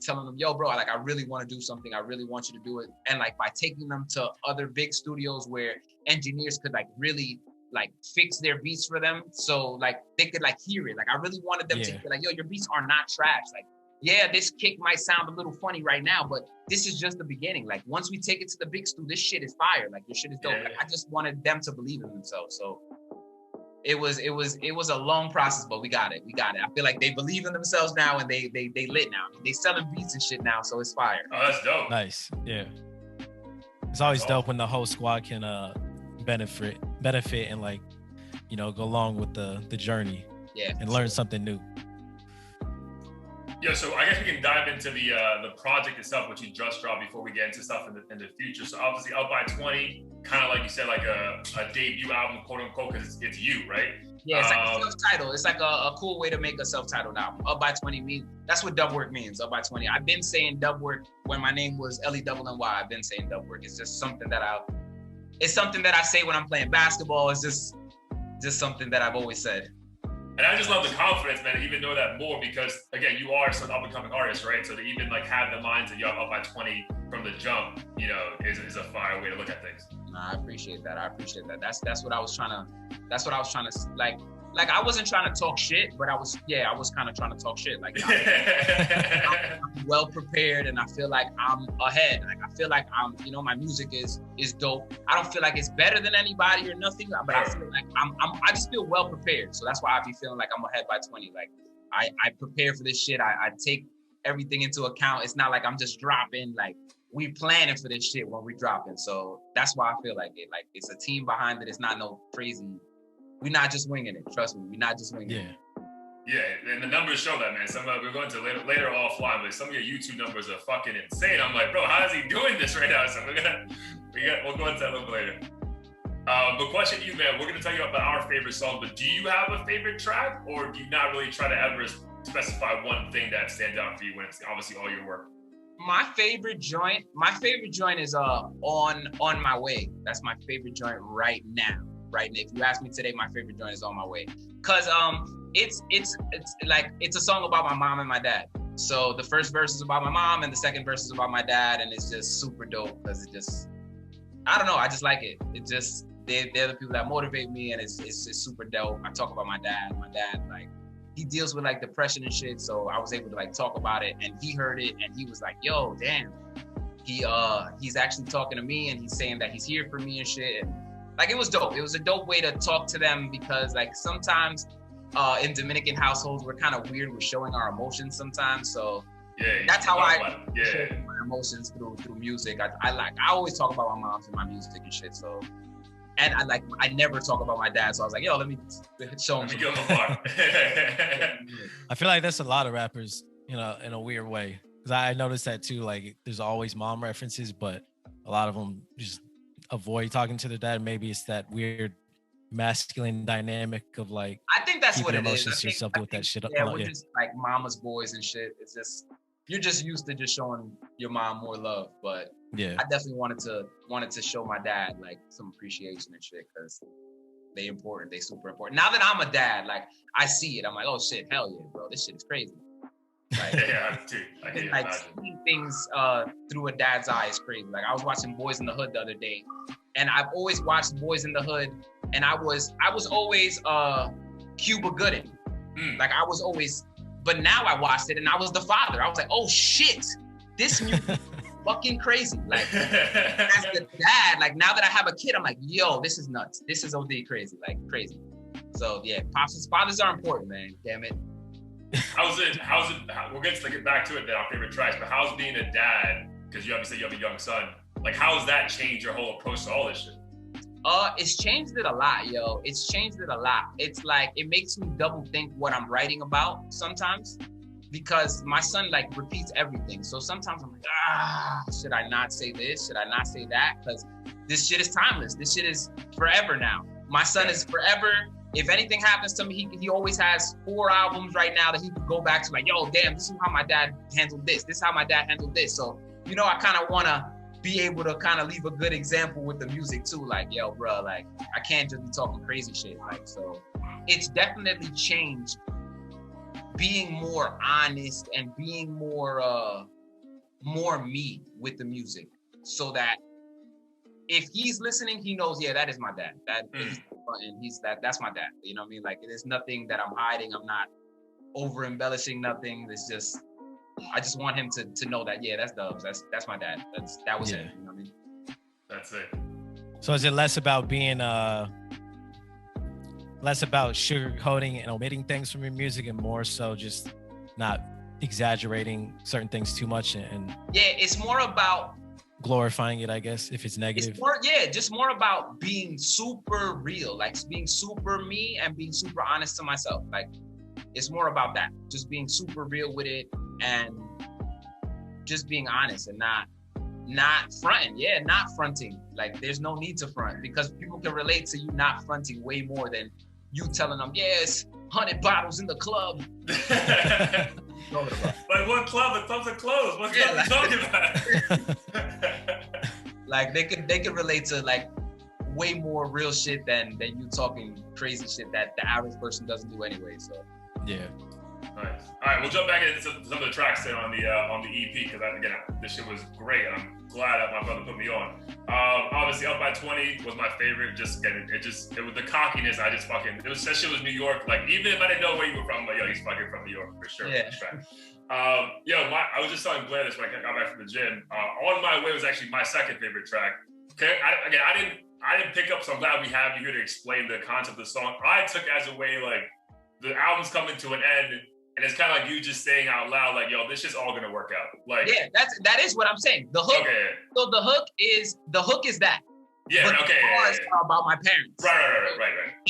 D: telling them, yo, bro, like I really want to do something. I really want you to do it. And like by taking them to other big studios where engineers could like really like fix their beats for them, so like they could like hear it. Like I really wanted them to be like, yo, your beats are not trash. Like, yeah, this kick might sound a little funny right now, but this is just the beginning. Like once we take it to the big stool, this shit is fire. Like your shit is dope.
C: Yeah.
D: Like, I just wanted them to believe in themselves. So it was a long process, but we got it. I feel like they believe in themselves now, and they lit now. They selling beats and shit now, so it's fire.
C: Oh, that's dope.
B: Nice. Yeah. It's always dope when the whole squad can benefit and like, you know, go along with the journey.
D: Yeah.
B: And learn something new.
C: Yeah, so I guess we can dive into the project itself, which you just dropped, before we get into stuff in the future. So obviously, Up by 20, kind of like you said, like a debut album, quote unquote, because it's you, right?
D: Yeah, it's like a self-title. It's like a cool way to make a self-titled album. Up by 20 means, that's what Dubwork means, Up by 20. I've been saying Dubwork when my name was L-E-double-N-Y. I've been saying Dubwork. It's just something that I say when I'm playing basketball. It's just something that I've always said.
C: And I just love the confidence, man, to even know that more, because again, you are some up and coming artist, right? So to even like have the minds that you're up by 20 from the jump, you know, is a fire way to look at things.
D: Nah, I appreciate that. That's what I was trying to like I wasn't trying to talk shit, but I was kind of trying to talk shit. Like I'm well prepared, and I feel like I'm ahead. Like I feel like my music is dope. I don't feel like it's better than anybody or nothing, but I feel like I just feel well prepared. So that's why I be feeling like I'm ahead by 20. Like I prepare for this shit. I take everything into account. It's not like I'm just dropping. Like we planning for this shit when we dropping. So that's why I feel like it. Like it's a team behind it. It's not no crazy. We're not just winging it. Trust me, we're not just winging it.
C: Yeah, and the numbers show that, man. We're going to later offline, but some of your YouTube numbers are fucking insane. I'm like, bro, how is he doing this right now? So we'll go into that a little bit later. But question to you, man, we're gonna tell you about our favorite song, but do you have a favorite track, or do you not really try to ever specify one thing that stands out for you when it's obviously all your work?
D: My favorite joint is on My Way. That's my favorite joint right now. Right now, if you ask me today, my favorite joint is On My Way, cause it's a song about my mom and my dad. So the first verse is about my mom, and the second verse is about my dad, and it's just super dope because I don't know, I just like it. It just they're the people that motivate me, and it's super dope. I talk about my dad. My dad, like, he deals with like depression and shit, so I was able to like talk about it, and he heard it, and he was like, "Yo, damn." He's actually talking to me, and he's saying that he's here for me and shit. And like, it was dope. It was a dope way to talk to them, because like sometimes in Dominican households, we're kind of weird with showing our emotions sometimes. So that's how I show my emotions through music. I always talk about my mom in my music and shit. So, and I never talk about my dad. So I was like, yo, let me show him.
B: I feel like that's a lot of rappers, you know, in a weird way. Because I noticed that too. Like, there's always mom references, but a lot of them just avoid talking to their dad. Maybe it's that weird masculine dynamic of like,
D: I think that's what it is.
B: Emotions to yourself with that shit.
D: Yeah, we're just like mama's boys and shit. It's just, you're just used to just showing your mom more love. But yeah, I definitely wanted to show my dad like some appreciation and shit, because they super important. Now that I'm a dad, like I see it. I'm like, oh shit, hell yeah, bro, this shit is crazy. Like, I can like see things through a dad's eye is crazy. Like I was watching Boys in the Hood the other day, and I've always watched Boys in the Hood, and I was always Cuba Gooding. Like I was always, but now I watched it and I was the father. I was like, oh shit, this music is fucking crazy. Like as the dad, like now that I have a kid, I'm like, yo, this is nuts. This is OD crazy, like crazy. So yeah, fathers are important, man. Damn it.
C: How's it? We'll get back to it then, our favorite tracks, but how's being a dad, because you obviously have a young son, like how's that changed your whole approach to all this shit?
D: It's changed it a lot, yo. It's changed it a lot. It's like, it makes me double think what I'm writing about sometimes, because my son like repeats everything. So sometimes I'm like, should I not say this? Should I not say that? Because this shit is timeless. This shit is forever now. My son is forever. If anything happens to me, he always has 4 albums right now that he could go back to, like, yo, damn, this is how my dad handled this. This is how my dad handled this. So, you know, I kind of want to be able to kind of leave a good example with the music too. Like, yo, bro, like, I can't just be talking crazy shit. Like, so it's definitely changed being more honest and being more me with the music, so that if he's listening, he knows, yeah, that is my dad. That is fronting. That's my dad. You know what I mean? Like there's nothing that I'm hiding. I'm not over embellishing nothing. It's just I just want him to know that that's Dubs. That's my dad. That was him. You know what I mean?
C: That's it.
B: So is it less about being less about sugarcoating and omitting things from your music and more so just not exaggerating certain things too much and
D: it's more about
B: glorifying it, I guess, if it's negative?
D: It's more, just more about being super real, like being super me and being super honest to myself. Like it's more about that, just being super real with it and just being honest and not fronting. Not fronting. Like there's no need to front because people can relate to you not fronting way more than you telling them, it's 100 bottles in the club.
C: Like what club? The clubs are closed. What club are you talking about?
D: Like they could relate to like way more real shit than you talking crazy shit that the average person doesn't do anyway. So
B: yeah.
C: Nice. All right, we'll jump back into some of the tracks then on the EP because again, this shit was great. I'm glad that my brother put me on. Obviously, Up by 20 was my favorite. Just again, it was the cockiness. That shit was New York. Like even if I didn't know where you were from, I'm like, he's fucking from New York for sure.
D: Yeah.
C: I was just telling Blair this when I got back from the gym. On My Way was actually my second favorite track. Okay, I didn't pick up, so I'm glad we have you here to explain the concept of the song. I took it as a way like the album's coming to an end. And it's kind of like you just saying out loud, like, yo, this shit's all gonna work out. Like,
D: that is what I'm saying. The hook. Okay. So the hook is that.
C: Yeah.
D: But
C: okay.
D: The bars are about my parents.
C: Right.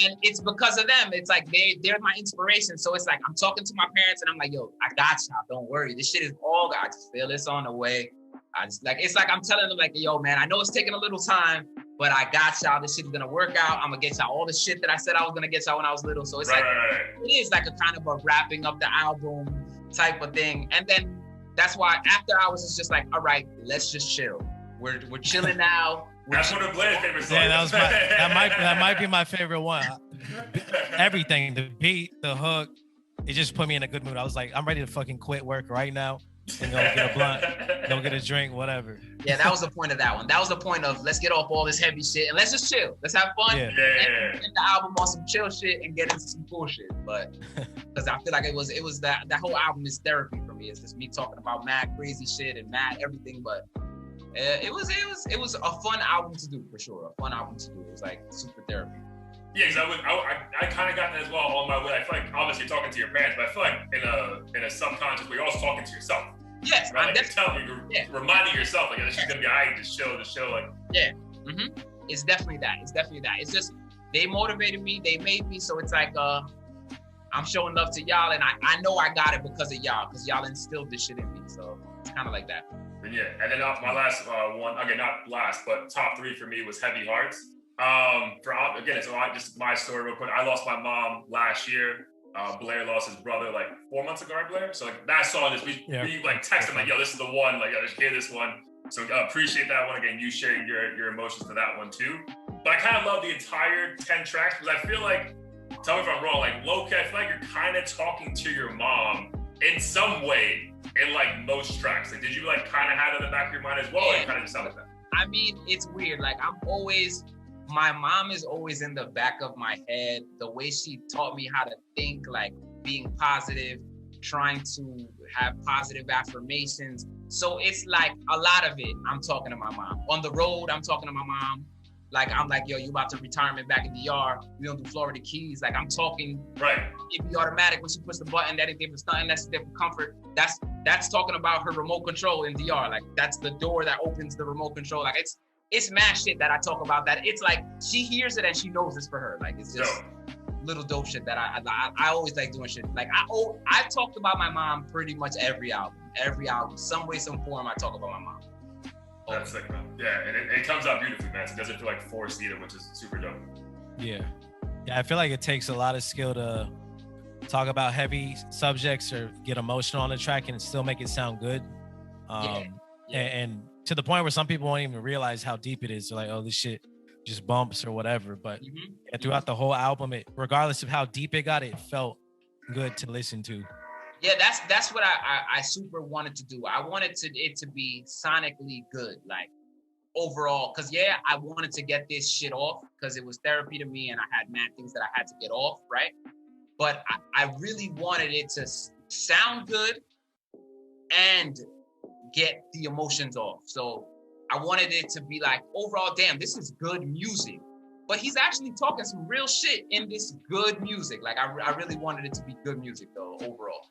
D: And it's because of them. It's like they're my inspiration. So it's like I'm talking to my parents, and I'm like, yo, I got y'all. Don't worry. This shit is all. I just feel it's on the way. It's like I'm telling them, like, yo, man, I know it's taking a little time, but I got y'all. This shit is gonna work out. I'm gonna get y'all all the shit that I said I was gonna get y'all when I was little. So it's it is like a kind of a wrapping up the album type of thing. And then that's why after hours it's just like, all right, let's just chill. We're chilling now.
C: That's one of Blair's favorite songs.
B: Yeah, that might be my favorite one. Everything, the beat, the hook, it just put me in a good mood. I was like, I'm ready to fucking quit work right now and go get a blunt, go get a drink, whatever.
D: Yeah, that was the point of that one. That was the point of let's get off all this heavy shit and let's just chill. Let's have fun.
C: Yeah.
D: And the album on some chill shit and get into some cool shit. But because I feel like it was that whole album is therapy for me. It's just me talking about mad crazy shit and mad everything. But it was a fun album to do for sure. A fun album to do. It was like super therapy.
C: Yeah, because I kind of got that as well on my way. I feel like obviously you're talking to your parents, but I feel like in a subconscious way, you're also talking to yourself.
D: Yes,
C: right? Like you're reminding yourself like this is gonna be alright. Just chill. Like
D: It's definitely that. It's just they motivated me, they made me. So it's like I'm showing love to y'all, and I know I got it because of y'all, because y'all instilled this shit in me. So it's kind of like that.
C: And then my last one, again, not last, but top 3 for me was Heavy Hearts. Just my story real quick. I lost my mom last year. Blair lost his brother like 4 months ago, right, Blair? So like that song is we like text him like, yo, this is the one. Like, yo, just hear this one. So appreciate that one. Again, you sharing your emotions to that one too. But I kind of love the entire 10 tracks because I feel like, tell me if I'm wrong, like low-key, I feel like you're kind of talking to your mom in some way in like most tracks. Like, did you like kind of have it in the back of your mind as well? Or you kind of just sound like that?
D: I mean, it's weird. Like my mom is always in the back of my head. The way she taught me how to think, like being positive, trying to have positive affirmations. So it's like a lot of it, I'm talking to my mom. On the road, I'm talking to my mom. Like, I'm like, yo, you about to retirement back in DR. We don't do Florida Keys. Like, I'm talking.
C: Right.
D: It'd be automatic when she puts the button that it gives something that's there for comfort. That's talking about her remote control in DR. Like, that's the door that opens the remote control. Like, it's mad shit that I talk about that. It's like, she hears it and she knows it's for her. Like, it's just little dope shit that I always like doing shit. Like, I talked about my mom pretty much every album. Some way, some form, I talk about my mom.
C: That's sick, man. Yeah, and it comes out beautifully, man. So it doesn't feel like forced either, which is super dope.
B: Yeah, I feel like it takes a lot of skill to talk about heavy subjects or get emotional on the track and still make it sound good. And to the point where some people won't even realize how deep it is. They're like, oh, this shit just bumps or whatever. But throughout the whole album, regardless of how deep it got, it felt good to listen to.
D: Yeah, that's what I super wanted to do. I wanted it to be sonically good. Like overall, because yeah, I wanted to get this shit off because it was therapy to me and I had mad things that I had to get off, right? But I really wanted it to sound good and get the emotions off. So I wanted it to be like, overall, damn, this is good music. But he's actually talking some real shit in this good music. Like, I really wanted it to be good music, though, overall.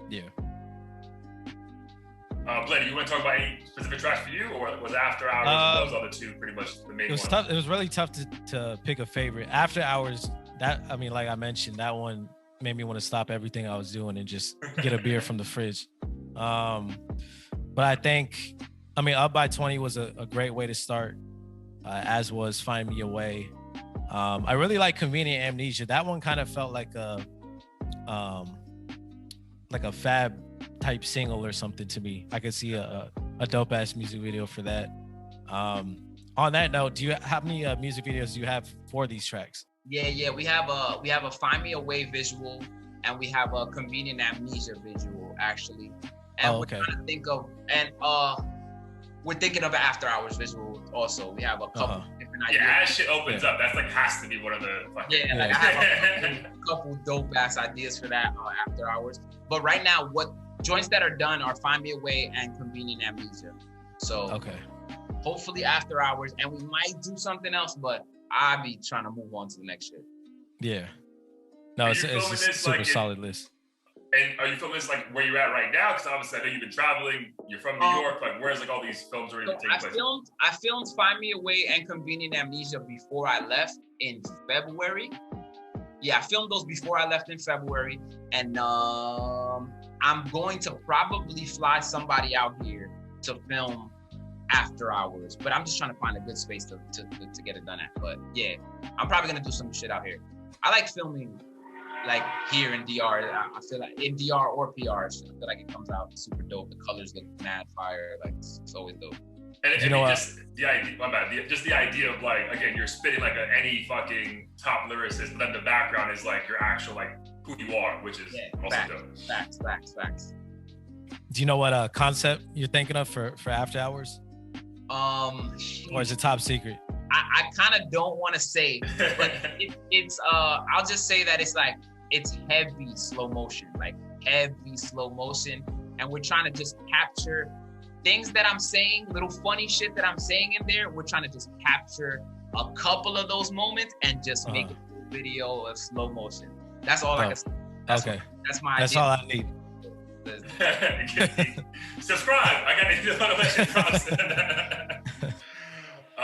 B: Yeah.
C: Blady, you want to talk about any specific tracks for you, or was After Hours those other two pretty much the main ones?
B: Tough. It was really tough to pick a favorite. After Hours, like I mentioned, that one made me want to stop everything I was doing and just get a beer from the fridge. But I think, Up by 20 was a great way to start, as was Find Me a Way. I really like Convenient Amnesia. That one kind of felt like a Fab type single or something to me. I could see a dope ass music video for that. On that note, how many music videos do you have for these tracks?
D: Yeah. We have a Find Me a Way visual, and we have a Convenient Amnesia visual actually. And we're trying to think of, and we're thinking of an After Hours visual also. We have a couple different ideas.
C: Yeah, as shit opens up, that's like has to be one of the fucking...
D: I have a couple dope ass ideas for that After Hours. But right now, what joints that are done are Find Me a Way and Convenient Amnesia. So hopefully After Hours, and we might do something else, but I'll be trying to move on to the next shit.
B: Yeah. No, it's a super solid list.
C: And are you filming this like where you're at right now? Because obviously I know you've been traveling. You're from New York. Like, where's like all these films already taking place?
D: I filmed Find Me a Way and Convenient Amnesia before I left in February. Yeah, I filmed those before I left in February, and I'm going to probably fly somebody out here to film After Hours. But I'm just trying to find a good space to get it done at. But yeah, I'm probably gonna do some shit out here. I like filming. Like here in DR, I feel like in DR or PR, I feel like it comes out super dope. The colors look mad fire. Like it's always dope.
C: And just the idea, just the idea of like, again, you're spitting like any fucking top lyricist, but then the background is like your actual like who you are, which is also dope.
D: Facts.
B: Do you know what concept you're thinking of for After Hours? Or is it top secret?
D: I kind of don't want to say, but it's I'll just say that it's heavy slow motion, and we're trying to just capture things that I'm saying, little funny shit that I'm saying in there. We're trying to just capture a couple of those moments and just make a video of slow motion. That's all I can say. That's my idea.
B: That's all I need.
C: Subscribe. I got to notification prompts.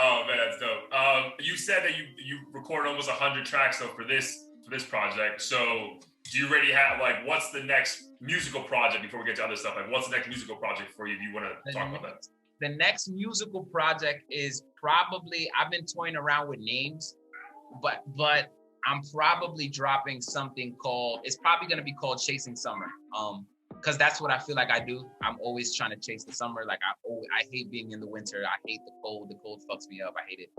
C: Oh man, that's dope. You said that you recorded almost 100 tracks though for this project. So do you already have like what's the next musical project before we get to other stuff? Like what's the next musical project for you if you want to talk about that?
D: The next musical project is probably, I've been toying around with names, but I'm probably dropping something it's probably gonna be called Chasing Summer. Because that's what I feel like I do. I'm always trying to chase the summer. Like I hate being in the winter. I hate the cold. The cold fucks me up. I hate it.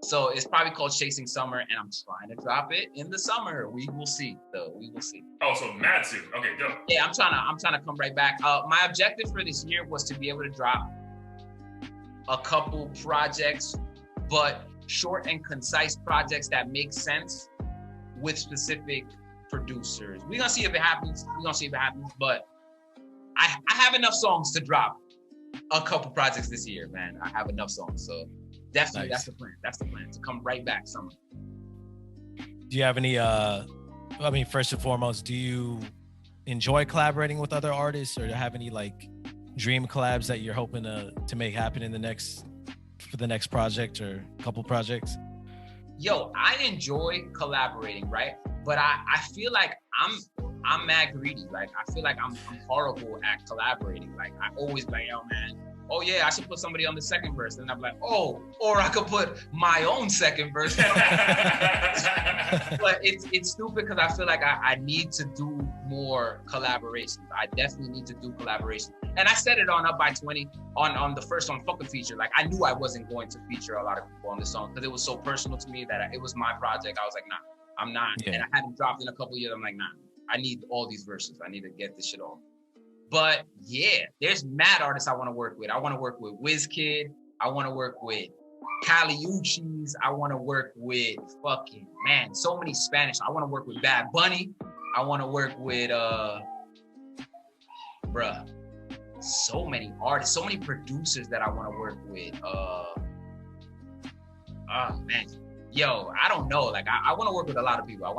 D: So it's probably called Chasing Summer, and I'm trying to drop it in the summer. We will see, though. We will see.
C: Oh, so mad soon. Okay, go.
D: Yeah, I'm trying to come right back. My objective for this year was to be able to drop a couple projects, but short and concise projects that make sense with specific producers. We're gonna see if it happens. But I have enough songs to drop a couple projects this year, man. I have enough songs. So definitely That's the plan to come right back summer.
B: Do you have any first and foremost, do you enjoy collaborating with other artists, or have any like dream collabs that you're hoping to make happen for the next project or couple projects?
D: Yo, I enjoy collaborating, right? But I feel like I'm mad greedy. Like I feel like I'm horrible at collaborating. Like I always be like, yo man, oh yeah, I should put somebody on the second verse. And I'm like, oh, or I could put my own second verse. But it's stupid because I feel like I need to do more collaborations. I definitely need to do collaborations. And I said it on Up by 20 on the first song, Fucking Feature. Like I knew I wasn't going to feature a lot of people on this song because it was so personal to me that it was my project. I was like, nah, I'm not. Yeah. And I hadn't dropped in a couple years. I'm like, nah, I need all these verses. I need to get this shit on. But yeah, there's mad artists I want to work with. I want to work with Wizkid. I want to work with Kali Uchis. I want to work with fucking, man, so many Spanish. I want to work with Bad Bunny. I want to work with, bruh, so many artists, so many producers that I want to work with. Man. Yo, I don't know. Like, I want to work with a lot of people. I'm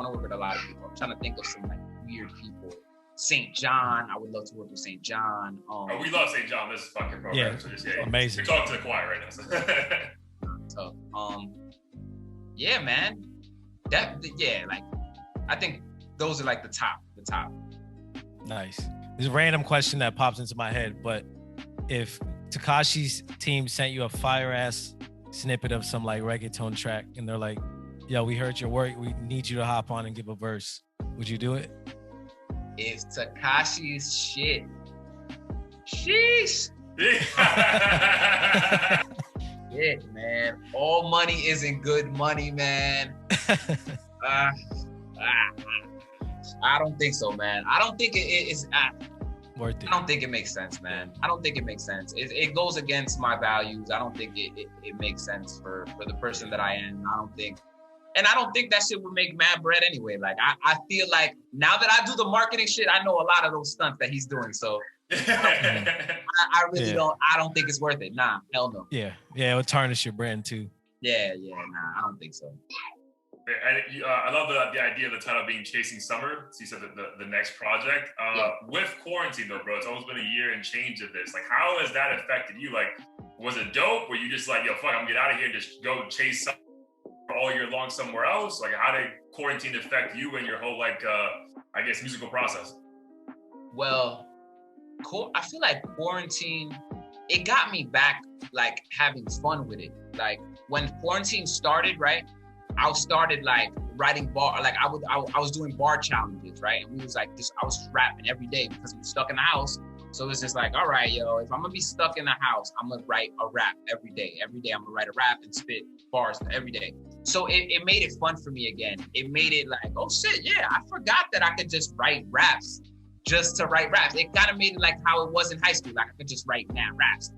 D: trying to think of some like weird people. St. John. I would love to work with St. John.
C: We love St. John. This is fucking program.
B: Yeah,
C: So just,
B: amazing.
C: We're talking to the choir right now. So.
D: Yeah, man. Like, I think those are like the top.
B: Nice. There's a random question that pops into my head, but if Tekashi's team sent you a fire ass snippet of some like reggaeton track and they're like, yo, we heard your work, we need you to hop on and give a verse, would you do it?
D: If Tekashi's shit, sheesh. Yeah, man. All money isn't good money, man. I don't think so, man. I don't think it is
B: worth it.
D: I don't think it makes sense, man. I don't think it makes sense. It goes against my values. I don't think it makes sense for the person that I am. I don't think that shit would make mad bread anyway. Like, I feel like now that I do the marketing shit, I know a lot of those stunts that he's doing. So I really don't think it's worth it. Nah, hell no.
B: Yeah, it would tarnish your brand too.
D: Yeah, nah, I don't think so.
C: I love the idea of the title being Chasing Summer. So you said the next project. With quarantine though, bro, it's almost been a year and change of this. Like, how has that affected you? Like, was it dope? Were you just like, yo, fuck, I'm gonna get out of here and just go chase summer all year long somewhere else? Like, how did quarantine affect you and your whole, like, I guess, musical process?
D: Well, I feel like quarantine, it got me back, like, having fun with it. Like, when quarantine started, right? I started like writing I was doing bar challenges, right? And we was like I was just rapping every day because we were stuck in the house. So it was just like, all right, yo, if I'm gonna be stuck in the house, I'm gonna write a rap every day. Every day I'm gonna write a rap and spit bars every day. So it made it fun for me again. It made it like, oh shit, yeah, I forgot that I could just write raps just to write raps. It kind of made it like how it was in high school. Like, I could just write mad raps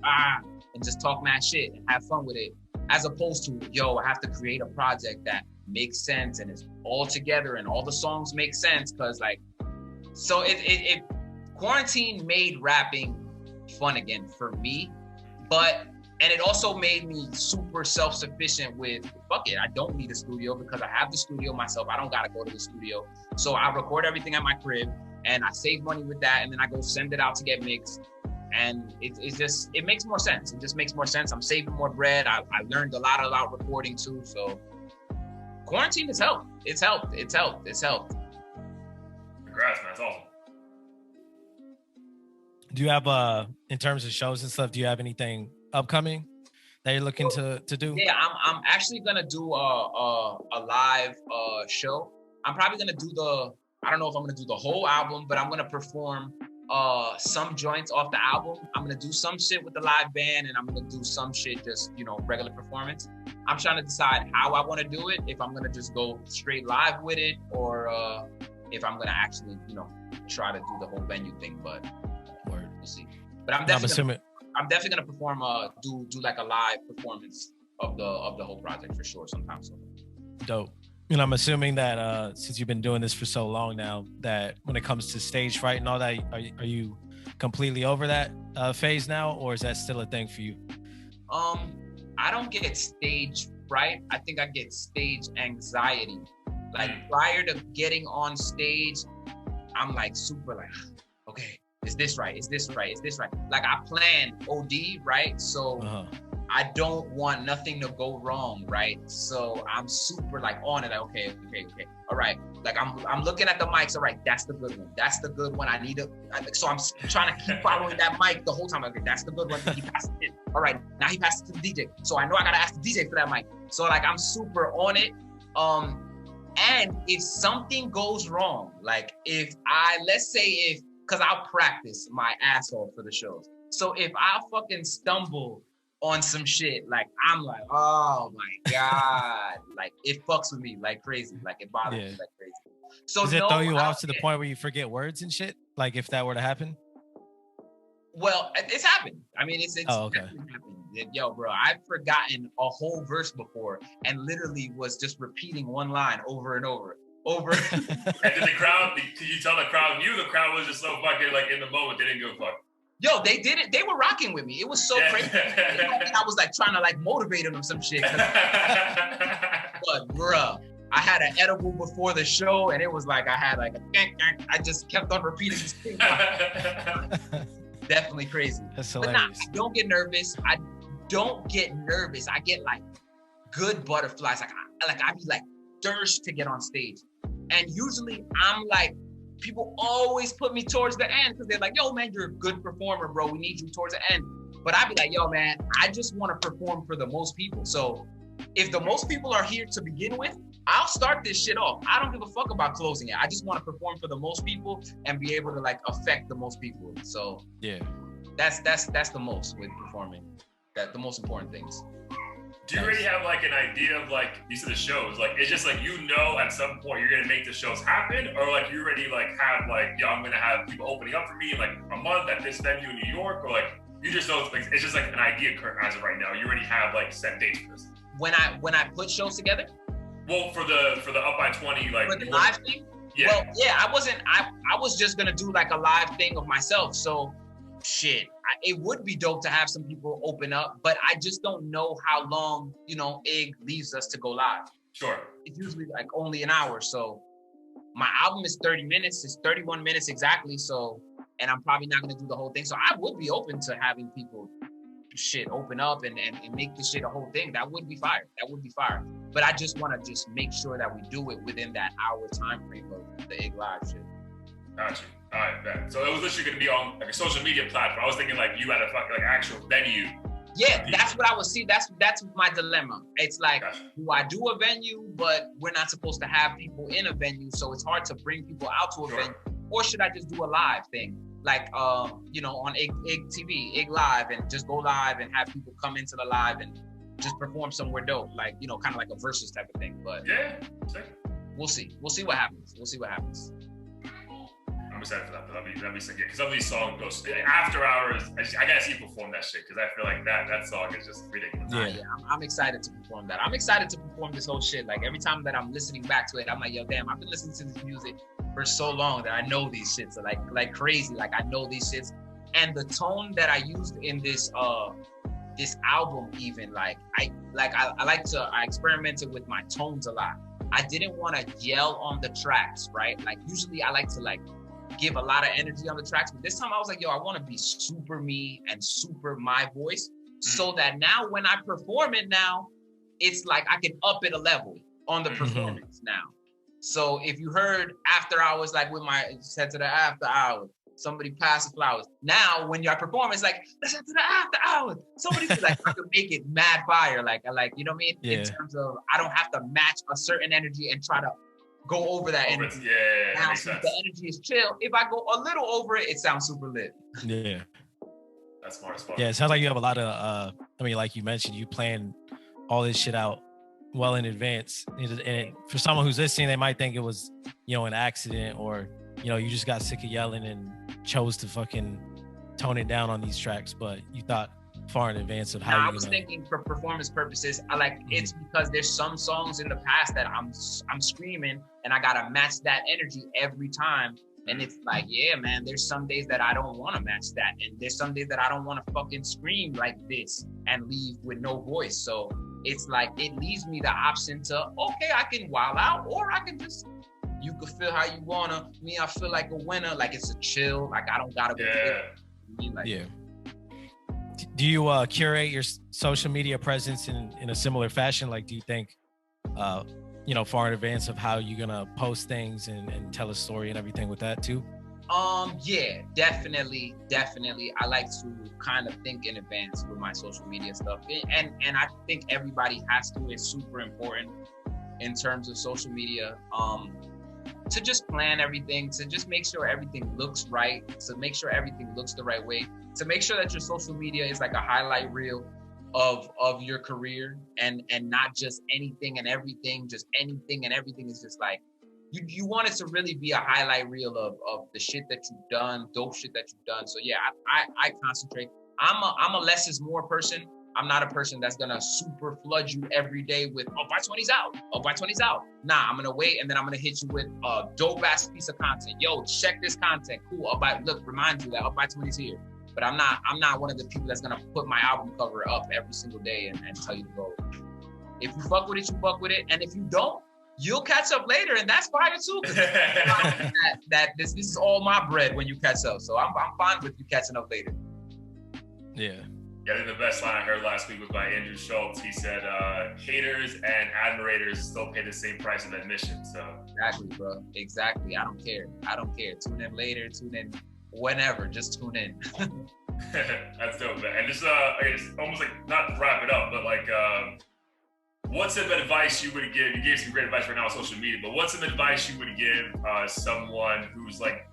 D: and just talk mad shit and have fun with it. As opposed to, yo, I have to create a project that makes sense and is all together and all the songs make sense. Cause like, so it quarantine made rapping fun again for me, and it also made me super self-sufficient with, fuck it, I don't need a studio because I have the studio myself. I don't gotta go to the studio. So I record everything at my crib and I save money with that, and then I go send it out to get mixed. And it makes more sense. It just makes more sense. I'm saving more bread. I learned a lot about recording too. So quarantine has helped. It's helped. Congrats,
C: man. That's awesome.
B: Do you have, in terms of shows and stuff, do you have anything upcoming that you're looking to do?
D: Yeah, I'm actually gonna do a live show. I'm probably gonna do I don't know if I'm gonna do the whole album, but I'm gonna perform some joints off the album. I'm gonna do some shit with the live band, and I'm gonna do some shit just, regular performance. I'm trying to decide how I want to do it, if I'm gonna just go straight live with it, or if I'm gonna actually, try to do the whole venue thing. But we'll see. But I'm definitely gonna perform, do like a live performance of the whole project for sure sometime soon.
B: Dope. And I'm assuming that since you've been doing this for so long now, that when it comes to stage fright and all that, are you completely over that phase now, or is that still a thing for you?
D: I don't get stage fright. I think I get stage anxiety. Like, prior to getting on stage, I'm like super like, okay, is this right? Is this right? Is this right? Like, I plan OD, right? So I don't want nothing to go wrong, right? So I'm super like on it, like, okay. All right. Like, I'm looking at the mics. All right, that's the good one. That's the good one. I need to, so I'm trying to keep following that mic the whole time. Okay, that's the good one. He passed it. All right, now he passed it to the DJ. So I know I gotta ask the DJ for that mic. So like, I'm super on it. And if something goes wrong, like because I'll practice my ass off for the shows. So if I fucking stumble on some shit, like, I'm like, oh my God, like, it fucks with me like crazy, like, it bothers me like crazy. So
B: does it throw you off to the point where you forget words and shit? Like, if that were to happen?
D: Well, it's happened. I mean, it's
B: okay.
D: definitely happened. Yo, bro, I've forgotten a whole verse before and literally was just repeating one line over and over.
C: And did the crowd, did you tell the crowd, the crowd was just so fucking like in the moment, they didn't give a fuck?
D: Yo, they did it. They were rocking with me. It was so crazy. I was like trying to like motivate them or some shit. But bruh, I had an edible before the show and it was like, I had like I just kept on repeating this thing. Definitely crazy.
B: That's
D: hilarious. But nah, I don't get nervous. I get like good butterflies. I be like thirst to get on stage. And usually I'm like, people always put me towards the end because they're like, yo, man, you're a good performer, bro. We need you towards the end. But I'd be like, yo, man, I just want to perform for the most people. So if the most people are here to begin with, I'll start this shit off. I don't give a fuck about closing it. I just want to perform for the most people and be able to like affect the most people. So
B: yeah,
D: that's the most with performing. That the most important things.
C: Do you already have like an idea of like these are the shows? Like it's just like at some point you're gonna make the shows happen, or like you already like have like I'm gonna have people opening up for me in like a month at this venue in New York, or like you just know it's just like an idea as of right now. You already have like set dates for this.
D: When I put shows together.
C: Well, for the Up by 20 like
D: for the live thing.
C: Yeah.
D: Well, yeah, I was just gonna do like a live thing of myself. So shit, it would be dope to have some people open up, but I just don't know how long, Ig leaves us to go live.
C: Sure.
D: It's usually like only an hour. So my album is 30 minutes. It's 31 minutes exactly. So, and I'm probably not going to do the whole thing. So I would be open to having people open up and make this shit a whole thing. That would be fire. But I just want to make sure that we do it within that hour time frame of the Ig Live shit.
C: Gotcha. All right, bet. So it was literally going to be on like a social media platform. I was thinking like you had a fucking like actual venue.
D: Yeah, that's what I was seeing. That's my dilemma. It's like, do I do a venue, but we're not supposed to have people in a venue, so it's hard to bring people out to a venue, or should I just do a live thing, like on Ig TV, Ig Live, and just go live and have people come into the live and just perform somewhere dope, like kind of like a versus type of thing. But
C: yeah,
D: we'll see. We'll see what happens.
C: I'm excited for that. That'd be sick. Because some of these songs go after hours. I gotta see you perform that shit because I feel like that song is just ridiculous.
D: Yeah, I'm excited to perform that. I'm excited to perform this whole shit. Like every time that I'm listening back to it, I'm like, yo, damn, I've been listening to this music for so long that I know these shits. So like crazy. Like I know these shits, and the tone that I used in this album, even I experimented with my tones a lot. I didn't want to yell on the tracks, right? Like usually I like to give a lot of energy on the tracks, but this time I was like, yo, I want to be super me and super my voice, so that now when I perform it now, it's like I can up it a level on the performance now. So if you heard After Hours, like with my set to the After Hours, somebody pass the flowers. Now when you're performing, it's like, listen to the After Hours. Somebody feel like I could make it mad fire, like you know what I mean? Yeah. In terms of I don't have to match a certain energy and try to go over that energy.
C: Yeah,
D: now, since the energy is chill, if I go a little over it, it sounds super lit.
B: Yeah.
C: That's smart.
B: Yeah, it sounds like you have a lot of, like you mentioned, you plan all this shit out well in advance. And for someone who's listening, they might think it was, an accident, or, you just got sick of yelling and chose to fucking tone it down on these tracks, but you thought far in advance of how
D: I was thinking for performance purposes, it's because there's some songs in the past that I'm screaming and I gotta match that energy every time. And it's like, yeah, man, there's some days that I don't want to match that, and there's some days that I don't want to fucking scream like this and leave with no voice. So it's like it leaves me the option to, okay, I can wild out, or I can just, you can feel how you wanna. Me, I feel like a winner, like it's a chill, like I don't gotta go.
B: Yeah. Do you curate your social media presence in a similar fashion? Like, do you think, far in advance of how you're gonna post things and tell a story and everything with that too?
D: Yeah, definitely. I like to kind of think in advance with my social media stuff, and I think everybody has to. It's super important in terms of social media. To just plan everything, to just make sure everything looks right, to make sure everything looks the right way, to make sure that your social media is like a highlight reel of your career, and not just anything and everything, just anything and everything is just like you want it to really be a highlight reel of the shit that you've done, dope shit that you've done. So yeah, I concentrate. I'm a less is more person. I'm not a person that's gonna super flood you every day with by 20's out, by 20's out. Nah, I'm gonna wait and then I'm gonna hit you with a dope ass piece of content. Yo, check this content. Cool. Look, remind you that by 20's here. But I'm not one of the people that's gonna put my album cover up every single day and tell you to go. If you fuck with it, you fuck with it, and if you don't, you'll catch up later, and that's fine too. That this is all my bread when you catch up, so I'm fine with you catching up later.
B: Yeah.
C: Yeah, I think the best line I heard last week was by Andrew Schultz. He said, haters and admirators still pay the same price of admission. So
D: exactly, bro. Exactly. I don't care. Tune in later, tune in whenever, just tune in.
C: That's dope, man. And just it's almost like, not to wrap it up, but like what's some advice you would give? You gave some great advice right now on social media, but what's some advice you would give someone who's like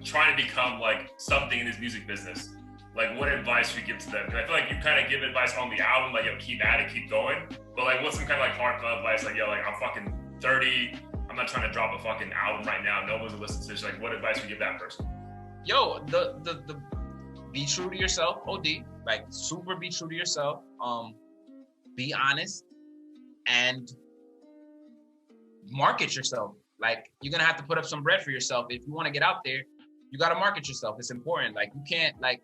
C: trying to become like something in this music business? Like, what advice would you give to them? Because I feel like you kind of give advice on the album, like, yo, keep at it, keep going. But like, what's some kind of like heartfelt advice? Like, yo, like, I'm fucking 30. I'm not trying to drop a fucking album right now. No one's listening to this. Like, what advice would you give that person?
D: Yo, the be true to yourself, OD. Like, super be true to yourself. Be honest and market yourself. Like, you're gonna have to put up some bread for yourself. If you want to get out there, you gotta market yourself. It's important. Like, you can't, like,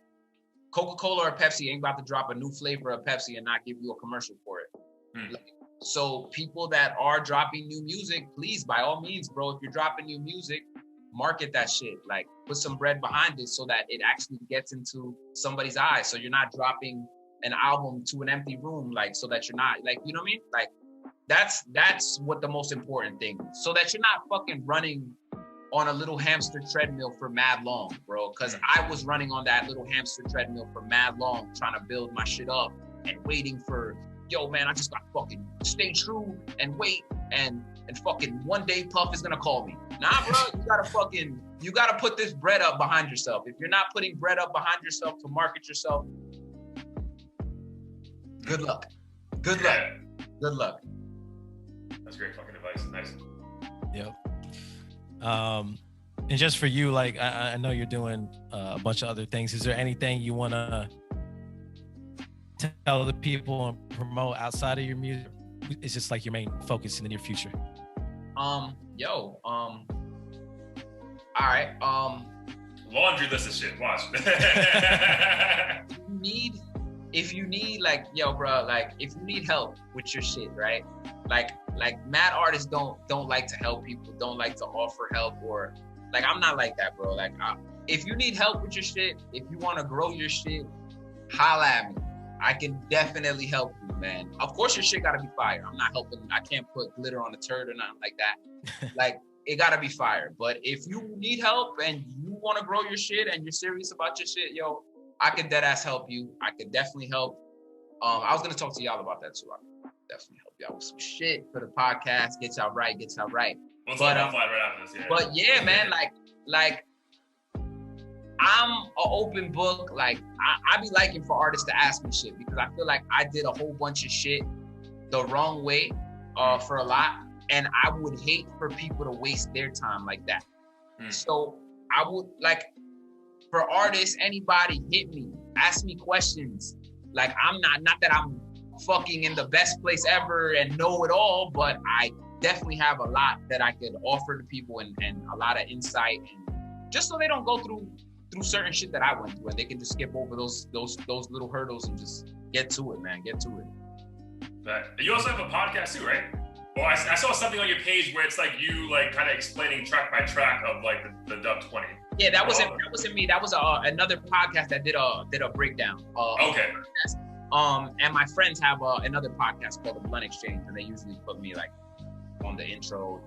D: Coca-Cola or Pepsi ain't about to drop a new flavor of Pepsi and not give you a commercial for it. Like, so people that are dropping new music, please, by all means, bro, if you're dropping new music, market that shit. Like, put some bread behind it so that it actually gets into somebody's eyes. So you're not dropping an album to an empty room, like, so that you're not, like, you know what I mean? Like, that's what the most important thing is. So that you're not fucking running on a little hamster treadmill for mad long, bro. Cause I was running on that little hamster treadmill for mad long, trying to build my shit up and waiting for, yo, man, I just gotta fucking stay true and wait and fucking one day Puff is gonna call me. Nah, bro, you gotta put this bread up behind yourself. If you're not putting bread up behind yourself to market yourself, good luck. Good luck. Good luck.
C: That's great fucking advice. Nice.
B: Yep. And just for you, like, I know you're doing a bunch of other things. Is there anything you want to tell the people and promote outside of your music? It's just like your main focus in the near future.
D: All right.
C: Laundry list of shit. Watch.
D: If you need, like, yo, bro, like, if you need help with your shit, right? Like mad artists don't like to help people, don't like to offer help, or like, I'm not like that, bro. Like, if you need help with your shit, if you want to grow your shit, holla at me. I can definitely help you, man. Of course, your shit gotta be fire. I'm not helping. I can't put glitter on a turd or nothing like that. Like, it gotta be fire. But if you need help and you want to grow your shit and you're serious about your shit, yo, I could dead ass help you. I could definitely help. I was gonna talk to y'all about that too. I could definitely help y'all with some shit for the podcast. Get y'all right.
C: We'll talk about right after this. Yeah.
D: But yeah, man, like I'm an open book. Like, I be liking for artists to ask me shit because I feel like I did a whole bunch of shit the wrong way for a lot, and I would hate for people to waste their time like that. So I would, like, for artists, anybody, hit me, ask me questions. Like, I'm not that I'm fucking in the best place ever and know it all, but I definitely have a lot that I could offer to people and a lot of insight, and just so they don't go through certain shit that I went through, and they can just skip over those little hurdles and just get to it, man. Get to it.
C: But you also have a podcast too, right? Well, I saw something on your page where it's like you like kind of explaining track by track of like the Dub 20.
D: Yeah, that wasn't me. That was another podcast that did a breakdown.
C: Okay.
D: And my friends have another podcast called The Blunt Exchange, and they usually put me like on the intro,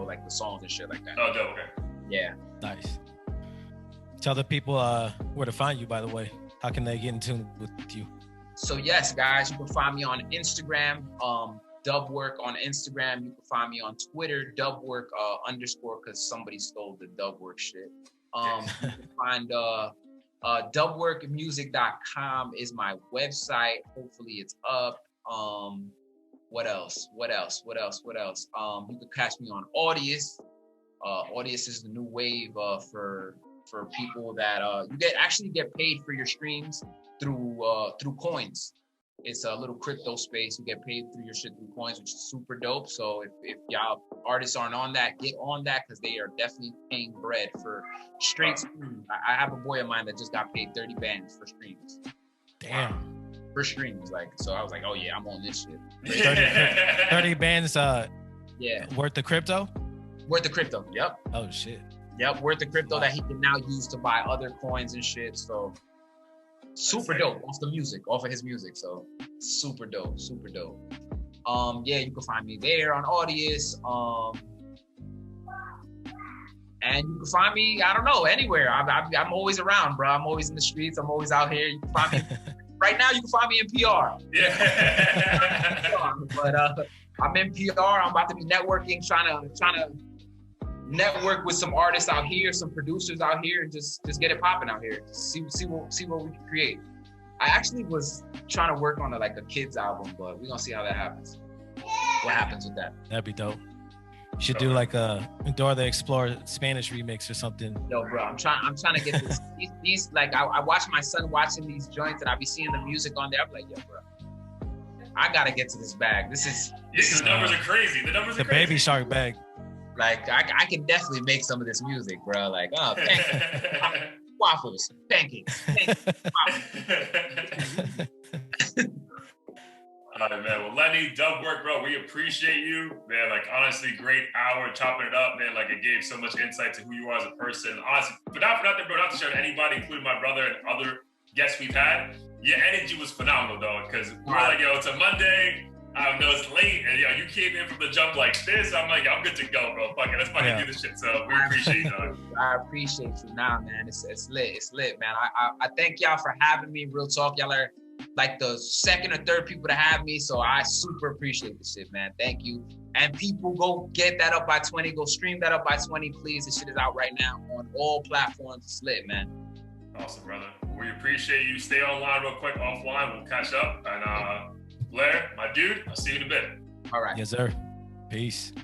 D: like the songs and shit like that.
C: Oh, dope. Okay.
D: Yeah.
B: Nice. Tell the people where to find you, by the way. How can they get in tune with you?
D: So yes, guys, you can find me on Instagram, Dubwork on Instagram. You can find me on Twitter, Dubwork _ because somebody stole the Dubwork shit. You can find dubworkmusic.com is my website. Hopefully it's up. What else? You could catch me on Audius. Audius is the new wave for people that you actually get paid for your streams through coins. It's a little crypto space. You get paid through your shit through coins, which is super dope. So if y'all artists aren't on that, get on that, because they are definitely paying bread for straight streams. I have a boy of mine that just got paid 30 bands for streams.
B: Damn.
D: For streams, like, so I was like, oh yeah, I'm on this shit.
B: 30 bands
D: yeah,
B: worth the crypto?
D: Worth the crypto, yep.
B: Oh shit.
D: Yep, worth the crypto that he can now use to buy other coins and shit. So super dope off of his music. So super dope. Yeah, you can find me there on Audius. And you can find me, I don't know, anywhere. I'm always around, bro. I'm always in the streets. I'm always out here. You can find me right now. You can find me in PR.
C: Yeah.
D: But I'm in PR. I'm about to be networking, trying to network with some artists out here, some producers out here, and just get it popping out here. See what we can create. I actually was trying to work on a kids album, but we're gonna see how that happens. What happens with that?
B: That'd be dope. You should do like a Dora the Explorer Spanish remix or something.
D: Yo, bro, I'm trying to get this. these I watch my son watching these joints, and I be seeing the music on there. I'm like, yo, bro, I gotta get to this bag. This is
C: the numbers are crazy. The numbers are crazy.
B: Baby Shark bag.
D: Like, I can definitely make some of this music, bro. Like, oh, waffles, pancakes.
C: All right, man. Well, Lenny, Dubwork, bro, we appreciate you, man. Like, honestly, great hour chopping it up, man. Like, it gave so much insight to who you are as a person. Honestly, but not for nothing, bro, not to show anybody, including my brother and other guests we've had. Your energy was phenomenal, though, because we were like, yo, it's a Monday. I know it's late, and yo, you came in from the jump like this. I'm like, yo, I'm good to go, bro. Fuck it, let's fucking do this shit. So we appreciate you, dog.
D: I appreciate you now, man. It's lit. It's lit, man. I thank y'all for having me. Real talk, y'all are like the second or third people to have me, so I super appreciate this shit, man. Thank you. And people, go get that Up by 20. Go stream that Up by 20, please. This shit is out right now on all platforms. It's lit, man.
C: Awesome, brother. We appreciate you. Stay online real quick, offline. We'll catch up. And Blair, my dude, I'll see you in a bit.
D: All right.
B: Yes, sir. Peace.